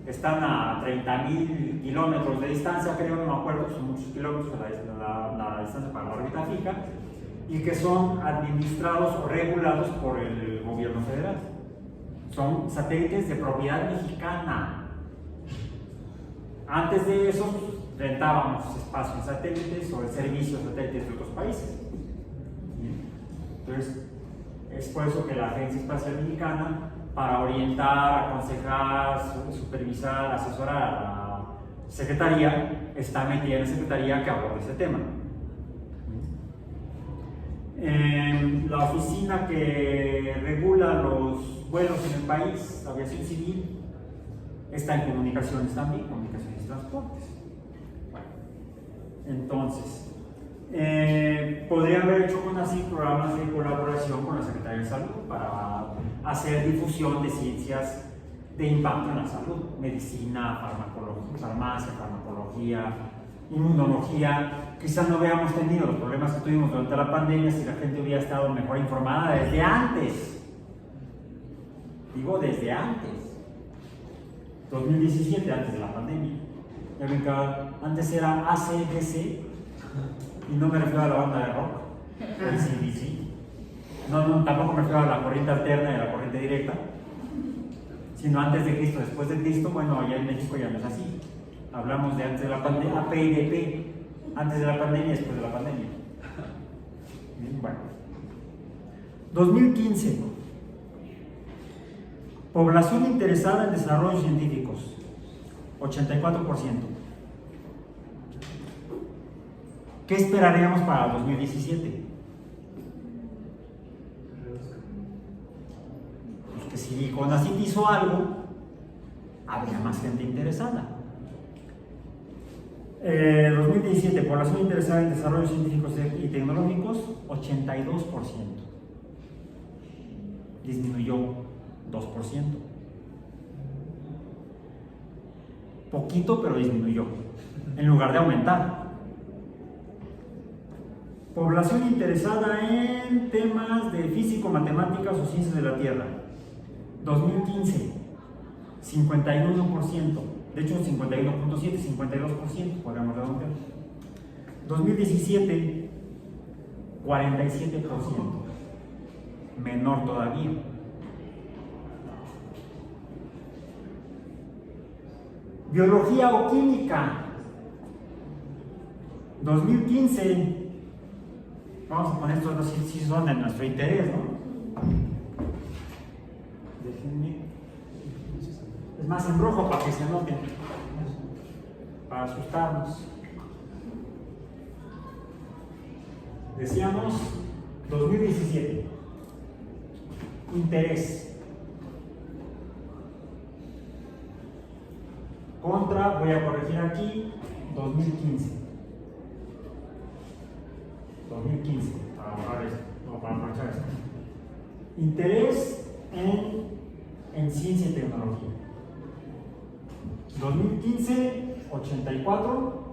Están a 30.000 kilómetros de distancia, creo, no me acuerdo, son muchos kilómetros la distancia para la órbita fija, y que son administrados o regulados por el gobierno federal. Son satélites de propiedad mexicana. Antes de eso, rentábamos espacio en satélites o el servicio de satélites de otros países. Entonces, es por eso que la Agencia Espacial Mexicana, para orientar, aconsejar, supervisar, asesorar a la Secretaría, está metida en la Secretaría que aborda ese tema. La oficina que regula los vuelos en el país, la aviación civil, está en comunicaciones también, comunicaciones y transportes. Bueno, entonces, podría haber hecho así programas de colaboración con la Secretaría de Salud para hacer difusión de ciencias de impacto en la salud, medicina, farmacia, farmacología, inmunología. Quizás no hubiéramos tenido los problemas que tuvimos durante la pandemia si la gente hubiera estado mejor informada desde antes. Digo, desde antes. 2017, antes de la pandemia. Ya ven que antes era ACDC, y no me refiero a la banda de rock, ACDC. No, tampoco me refiero a la corriente alterna y a la corriente directa, sino antes de Cristo, después de Cristo. Bueno, allá en México ya no es así. Hablamos de antes de la pandemia, APIDP, antes de la pandemia y después de la pandemia. Bien, bueno. 2015. Población interesada en desarrollos científicos, 84%. ¿Qué esperaríamos para 2017? Pues que si CONACYT hizo algo, habría más gente interesada. 2017, población interesada en desarrollos científicos y tecnológicos, 82%. Disminuyó 2%. Poquito, pero disminuyó, en lugar de aumentar. Población interesada en temas de físico, matemáticas o ciencias de la Tierra. 2015, 51%. De hecho, 51.7, 52%, podríamos redondear. 2017, 47%. Menor todavía. Biología o química, 2015, vamos a poner estos dos si son de nuestro interés, ¿no? Déjenme. Es más, en rojo para que se noten, para asustarnos. Decíamos 2017. Interés. Contra, voy a corregir aquí, 2015. 2015, para ahorrar esto, no para aprovechar esto. Interés en ciencia y tecnología. 2015, 84.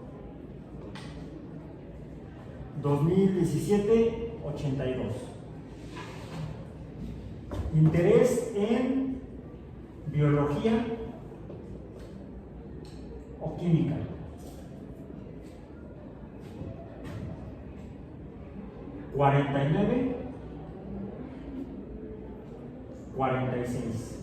2017, 82. Interés en biología o química. 49, 46.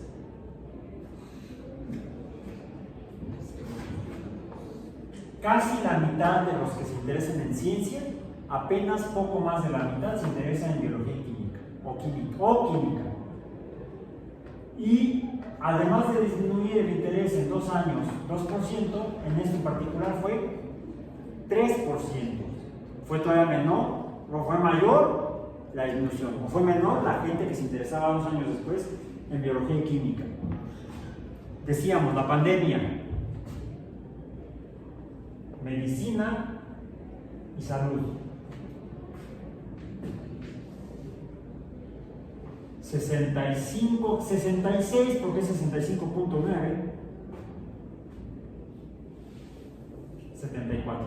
Casi la mitad de los que se interesan en ciencia, apenas poco más de la mitad se interesan en biología y química, o química. Y además de disminuir el interés en 2 años, 2%, en este en particular fue 3%. Fue todavía menor, o fue mayor la disminución, o fue menor la gente que se interesaba 2 años después en biología y química. Decíamos, la pandemia, medicina y salud. 65, 66, porque es 65.9, 74.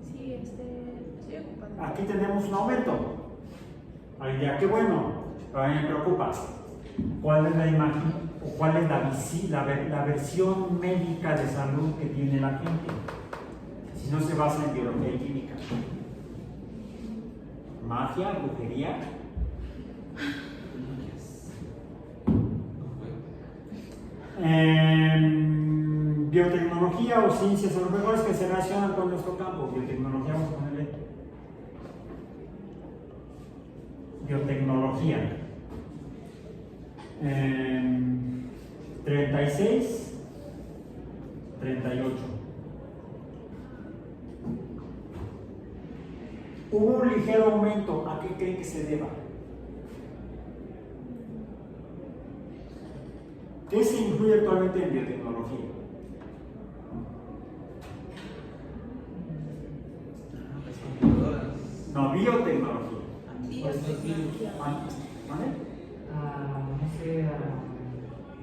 Sí, estoy ocupada. Aquí tenemos un aumento. Ahí ya, qué bueno, pero a mí me preocupa. ¿Cuál es la imagen o cuál es la versión médica de salud que tiene la gente? Si no se basa en biología y química. Magia, brujería. Biotecnología o ciencias, a lo mejor es que se relacionan con nuestro campo. Biotecnología, vamos a ponerle. Biotecnología. 36, 38. Hubo un ligero aumento. ¿A qué creen que se deba? ¿Qué se incluye actualmente en biotecnología? Las computadoras. No, biotecnología. Biotecnología. ¿Vale? No sé,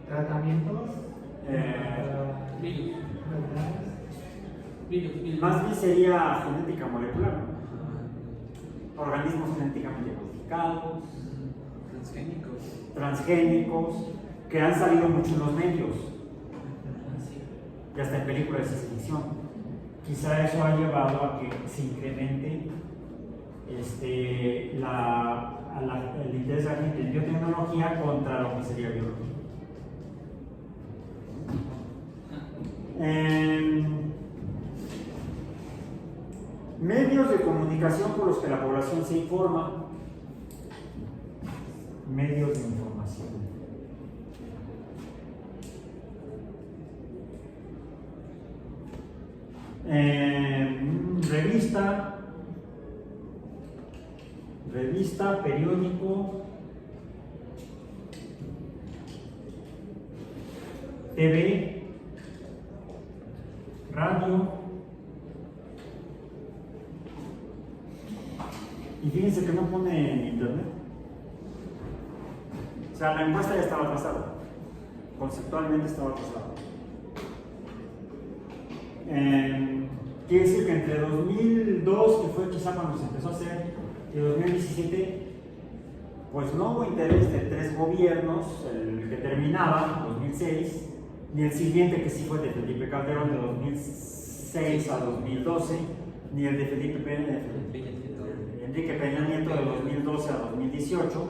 tratamientos. Más bien sería genética molecular, ¿no? Organismos genéticamente modificados, transgénicos, que han salido mucho en los medios y hasta en películas de ciencia ficción. Quizá eso ha llevado a que se incremente el interés de la gente en biotecnología contra lo que sería biología. Medios de comunicación por los que la población se informa. Medios de información. Revista, periódico, TV, radio. Y fíjense que no pone en internet. O sea, la encuesta ya estaba pasada. Conceptualmente estaba pasada. Quiere decir que entre 2002, que fue quizá cuando se empezó a hacer, y 2017, pues no hubo interés de 3 gobiernos, el que terminaba, 2006, ni el siguiente que sí fue de Felipe Calderón, de 2006 a 2012, ni el de Enrique Peña Nieto, de 2012 a 2018,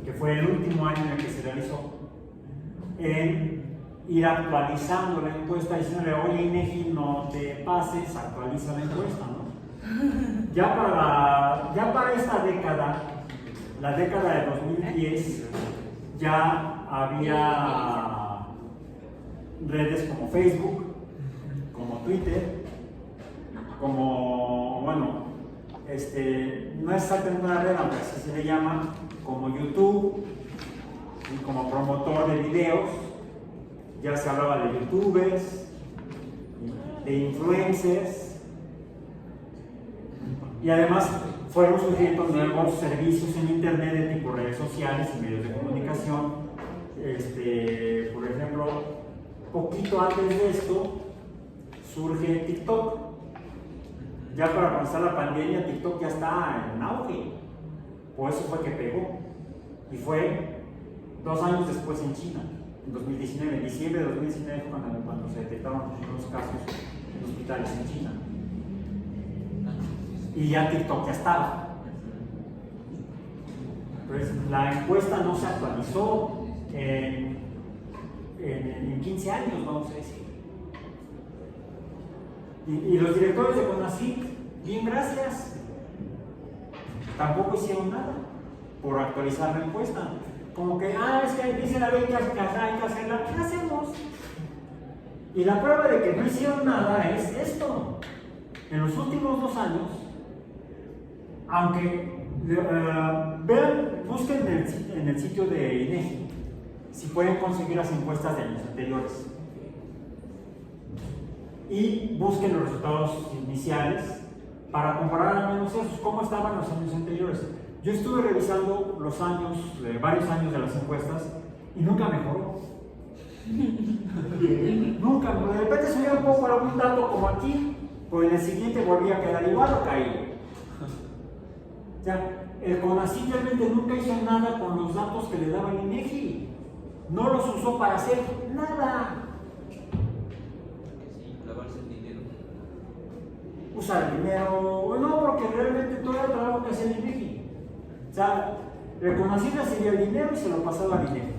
que fue el último año en el que se realizó, en ir actualizando la encuesta diciéndole, oye INEGI, no te pases, actualiza la encuesta, ¿no? Ya para esta década, la década de 2010, ya había redes como Facebook, como Twitter, como, bueno, no es exactamente una red, aunque así se le llama, como YouTube, y como promotor de videos, ya se hablaba de youtubers, de influencers, y además fueron surgiendo nuevos servicios en internet de tipo redes sociales y medios de comunicación. Por ejemplo, poquito antes de esto surge TikTok. Ya para pasar la pandemia, TikTok ya está en auge. Por eso fue que pegó. Y fue 2 años después en China, en 2019, en diciembre de 2019 fue cuando se detectaron los primeros casos en hospitales en China. Y ya TikTok ya estaba. Entonces, la encuesta no se actualizó en 15 años, vamos a decir. Y los directores de CONACYT, bien gracias, tampoco hicieron nada por actualizar la encuesta. Como que, es que dice la ley que hay que hacerla, ¿qué hacemos? Y la prueba de que no hicieron nada es esto. En los últimos 2 años, aunque busquen en el sitio de INEGI si pueden conseguir las encuestas de años anteriores y busquen los resultados iniciales para comparar al menos esos, cómo estaban los años anteriores. Yo estuve revisando los años, varios años de las encuestas y nunca mejoró. Nunca, de repente subía un poco algún dato como aquí, pues en el siguiente volvía a quedar igual o caía. O sea, el CONACYT realmente nunca hizo nada con los datos que le daba el INEGI. No los usó para hacer nada. Sí, lavarse el dinero. Usar el dinero, no, porque realmente todo el trabajo que hacía el INEGI. O sea, el CONACYT recibía el dinero y se lo pasaba al INEGI.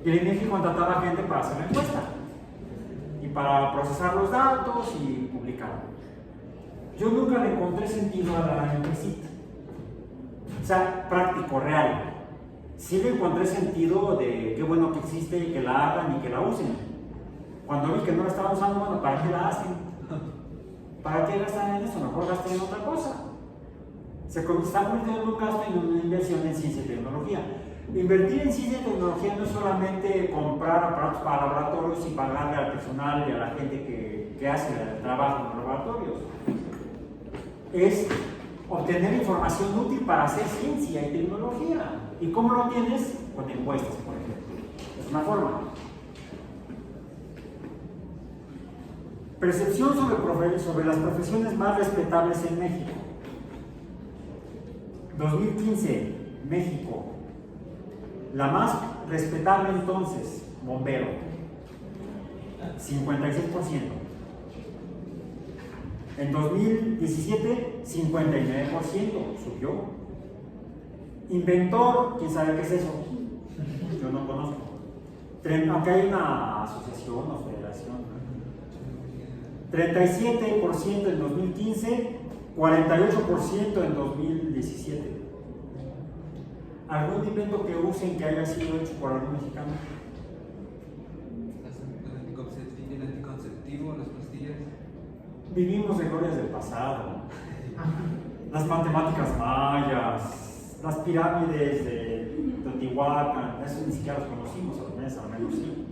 Y el INEGI contrataba gente para hacer la encuesta y para procesar los datos y publicar. Yo nunca le encontré sentido a la encuesta. O sea, práctico, real. Sí le encontré sentido de qué bueno que existe y que la hagan y que la usen. Cuando vi que no la estaban usando, bueno, ¿para qué la hacen? ¿Para qué gastan en eso? Mejor gasten en otra cosa. Se está convirtiendo en un gasto y en una inversión en ciencia y tecnología. Invertir en ciencia y tecnología no es solamente comprar aparatos para laboratorios y pagarle al personal y a la gente que hace el trabajo en los laboratorios. Es obtener información útil para hacer ciencia y tecnología. ¿Y cómo lo tienes? Con encuestas, por ejemplo. Es una forma. Percepción sobre las profesiones más respetables en México. 2015, México. La más respetable entonces, bombero. 56%. En 2017, 59%, subió. Inventor, ¿quién sabe qué es eso? Yo no conozco. Aunque hay una asociación o federación. 37% en 2015, 48% en 2017. ¿Algún invento que usen que haya sido hecho por algún mexicano? El anticonceptivo, las pastillas. Vivimos de glorias del pasado. Las matemáticas mayas, las pirámides de Teotihuacán, eso ni siquiera los conocimos, al menos sí.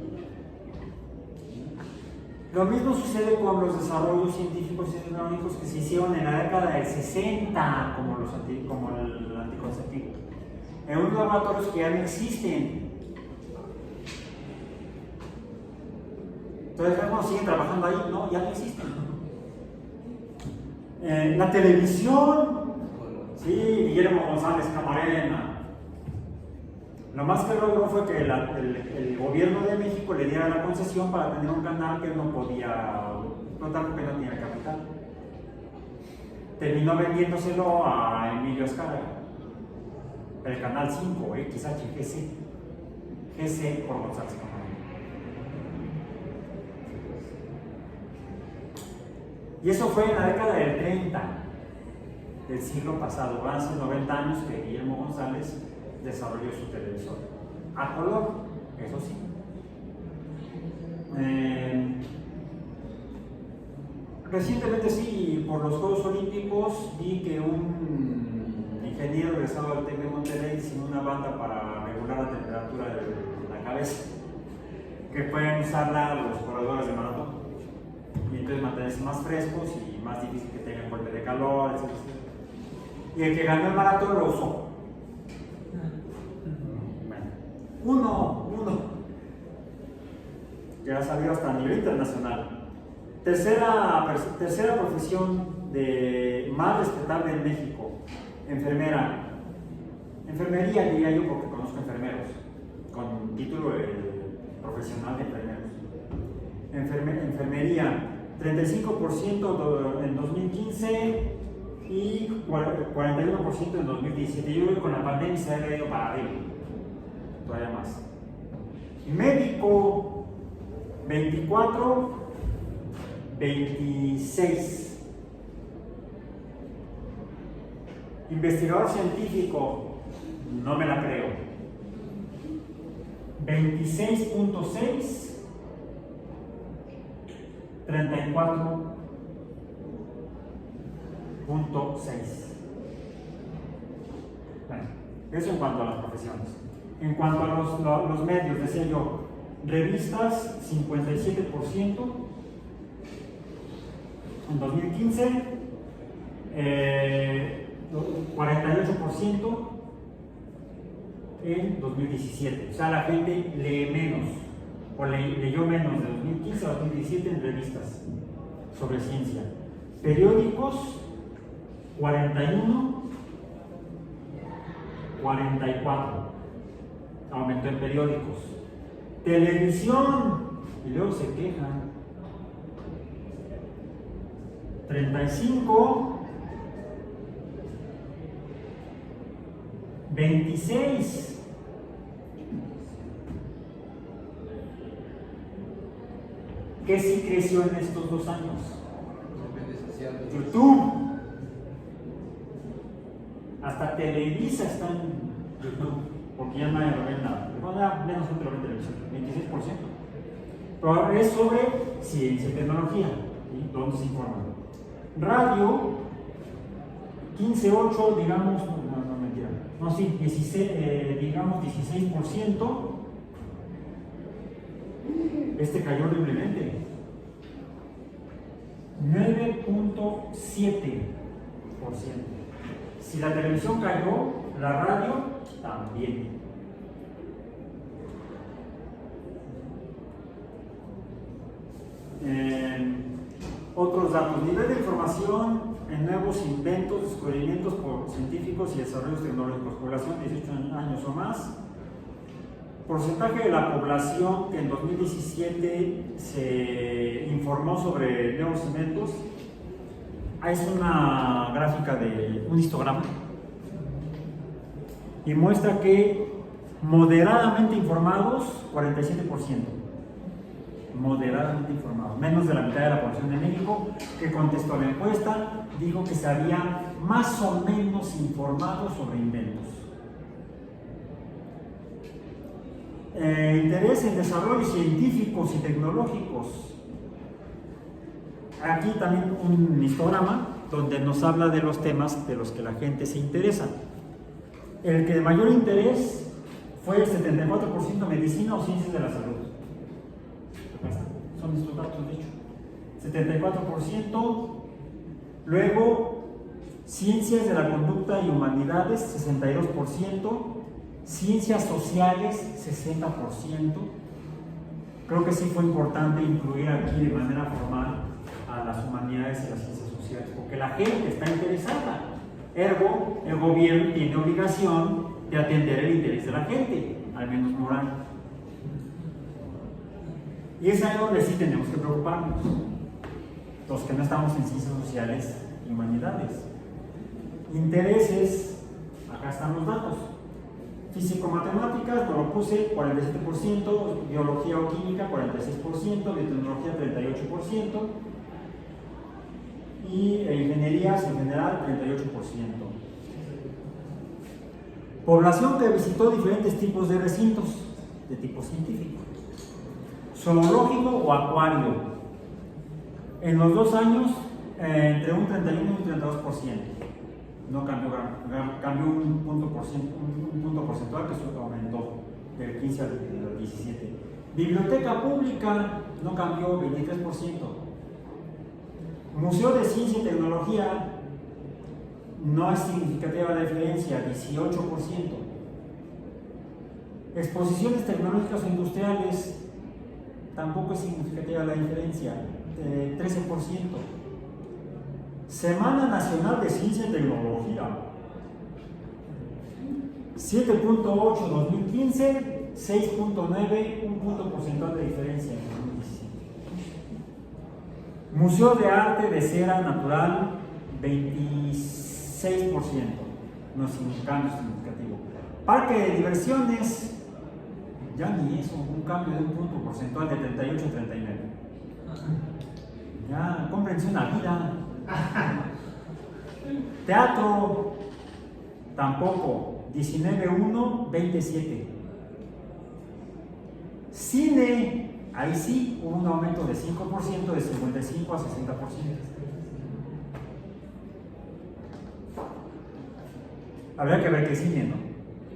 Lo mismo sucede con los desarrollos científicos y tecnológicos que se hicieron en la década del 60, como el anticonceptivo, en unos laboratorios que ya no existen. Entonces, ¿cómo siguen trabajando ahí? No, ya no existen. La televisión, sí, Guillermo González Camarena. Lo más que logró fue que el gobierno de México le diera la concesión para tener un canal que no podía explotar porque no tenía capital. Terminó vendiéndoselo a Emilio Azcárraga, el canal 5, XHGC, GC por González Camarena. Y eso fue en la década del 30 del siglo pasado, hace 90 años que Guillermo González desarrolló su televisor. A color, eso sí. Recientemente sí, por los Juegos Olímpicos, vi que un ingeniero egresado del TEC de Monterrey diseñó una banda para regular la temperatura de la cabeza, que pueden usarla los corredores de maratón, y entonces mantenerse más frescos y más difícil que tengan golpe de calor, etc. Y el que ganó el maratón lo usó. Bueno, uno, que ha salido hasta a nivel internacional. Tercera profesión más respetable en México, enfermería diría yo porque conozco enfermeros con título profesional de enfermeros. Enfermería, 35% en 2015 y 41% en 2017. Yo creo que con la pandemia se ha ido para arriba, todavía más. Médico, 24, 26. Investigador científico, no me la creo. 26.6. 34.6. Bueno, eso en cuanto a las profesiones. En cuanto a los medios, decía yo, revistas, 57%. En 2015, 48% en 2017. O sea, la gente lee menos, o leyó menos de 2015 a 2017 en revistas sobre ciencia. Periódicos, 41, 44. Aumentó en periódicos. Televisión, y luego se quejan. 35, 26. ¿Qué sí creció en estos 2 años? YouTube. Hasta Televisa está en YouTube, porque ya nadie lo ve nada. Bueno, ya menos gente lo ve en televisión, 26%. Pero es sobre ciencia y tecnología, ¿sí? ¿Dónde se informa? Radio, 15.8, digamos, no mentira, no, sí, 16, digamos 16%. Este cayó horriblemente. 9.7%. Si la televisión cayó, la radio también. Otros datos: nivel de información en nuevos inventos, descubrimientos por científicos y desarrollos tecnológicos. Población 18 años o más. Porcentaje de la población que en 2017 se informó sobre nuevos inventos. Es una gráfica de un histograma y muestra que moderadamente informados, 47%. Moderadamente informados, menos de la mitad de la población de México que contestó la encuesta dijo que se había más o menos informado sobre inventos. Interés en desarrollos científicos y tecnológicos. Aquí también un histograma donde nos habla de los temas de los que la gente se interesa. El que de mayor interés fue el 74% medicina o ciencias de la salud. Son estos datos, de hecho. 74%. Luego, ciencias de la conducta y humanidades, 62%. Ciencias sociales, 60%. Creo que sí fue importante incluir aquí de manera formal a las humanidades y las ciencias sociales, porque la gente está interesada. Ergo, el gobierno tiene obligación de atender el interés de la gente, al menos moral. Y es algo donde sí tenemos que preocuparnos, los que no estamos en ciencias sociales y humanidades. Intereses, acá están los datos. Físico-matemáticas, lo puse 47%, biología o química 46%, biotecnología 38%, y ingenierías en general 38%. Población que visitó diferentes tipos de recintos de tipo científico, zoológico o acuario. En los 2 años, entre un 31 y un 32%. No cambió un punto porcentual que eso aumentó del 15 al 17. Biblioteca pública no cambió, 23%. Museo de Ciencia y Tecnología no es significativa la diferencia, 18%. Exposiciones tecnológicas o industriales tampoco es significativa la diferencia, 13%. Semana Nacional de Ciencia y Tecnología, 7.8 2015, 6.9, un punto porcentual de diferencia en 2017. Museo de Arte de Cera Natural, 26%, no es un cambio significativo. Parque de diversiones, ya ni eso, un cambio de un punto porcentual de 38 a 39. Ya, cómprense una vida. Teatro, tampoco, 19.1, 27. Cine, ahí sí hubo un aumento de 5%, de 55 a 60%. Habría que ver qué cine, ¿no?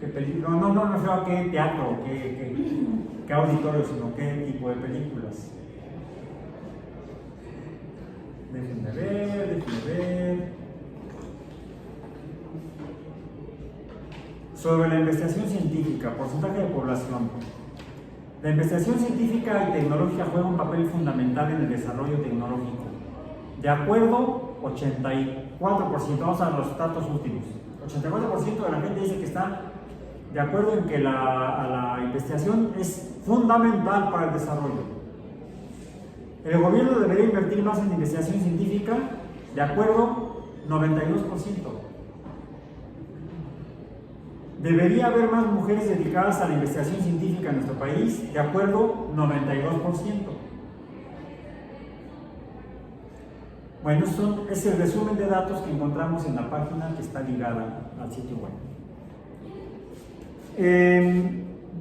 ¿Qué película? No me refiero a qué teatro, qué auditorio, sino qué tipo de películas. Déjenme ver. Sobre la investigación científica, porcentaje de población. La investigación científica y tecnológica juega un papel fundamental en el desarrollo tecnológico. De acuerdo, 84%, vamos a los datos últimos. 84% de la gente dice que está de acuerdo en que la investigación es fundamental para el desarrollo. El gobierno debería invertir más en investigación científica, de acuerdo, 92%. Debería haber más mujeres dedicadas a la investigación científica en nuestro país, de acuerdo, 92%. Bueno, es el resumen de datos que encontramos en la página que está ligada al sitio web.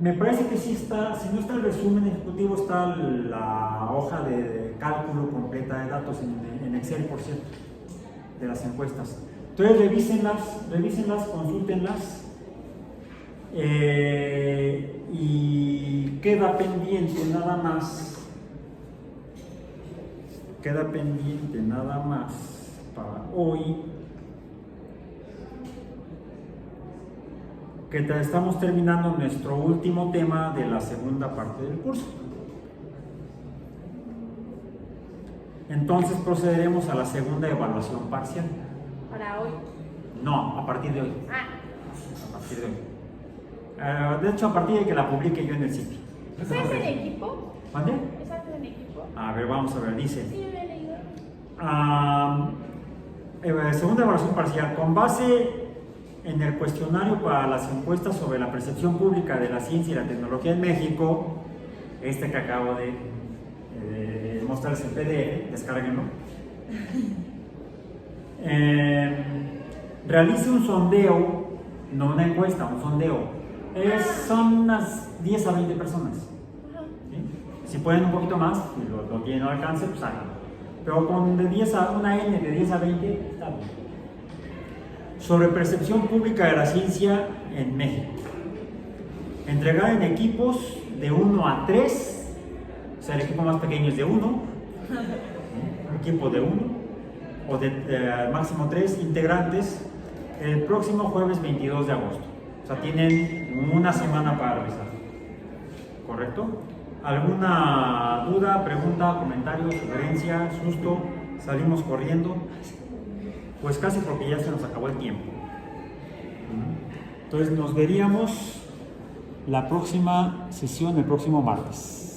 Me parece que sí está, si no está el resumen ejecutivo, está la hoja de cálculo completa de datos en Excel, por cierto, de las encuestas. Entonces revísenlas, consúltenlas. Y queda pendiente nada más para hoy, que estamos terminando nuestro último tema de la segunda parte del curso. Entonces procederemos a la segunda evaluación parcial. Para hoy. No, a partir de hoy. Ah, A partir de hoy. De hecho, a partir de que la publique yo en el sitio. ¿esa es en equipo? ¿Mande? ¿Esa es en equipo? A ver, vamos a ver, dice. Sí, yo lo he leído. Segunda evaluación parcial. Con base en el cuestionario para las encuestas sobre la percepción pública de la ciencia y la tecnología en México, que acabo de mostrarles en PDF, descárguenlo. Realice un sondeo, no una encuesta, un sondeo. Son unas 10 a 20 personas. ¿Sí? Si pueden un poquito más, y lo tienen al alcance, pues háganlo. Pero con una N de 10 a 20, está bien. Sobre percepción pública de la ciencia en México. Entregar en equipos de 1 a 3, o sea, el equipo más pequeño es de 1, un equipo de 1, o de máximo 3 integrantes, el próximo jueves 22 de agosto. O sea, tienen una semana para revisar. ¿Correcto? ¿Alguna duda, pregunta, comentario, sugerencia, susto? ¿Salimos corriendo? Pues casi porque ya se nos acabó el tiempo. Entonces nos veríamos la próxima sesión, el próximo martes.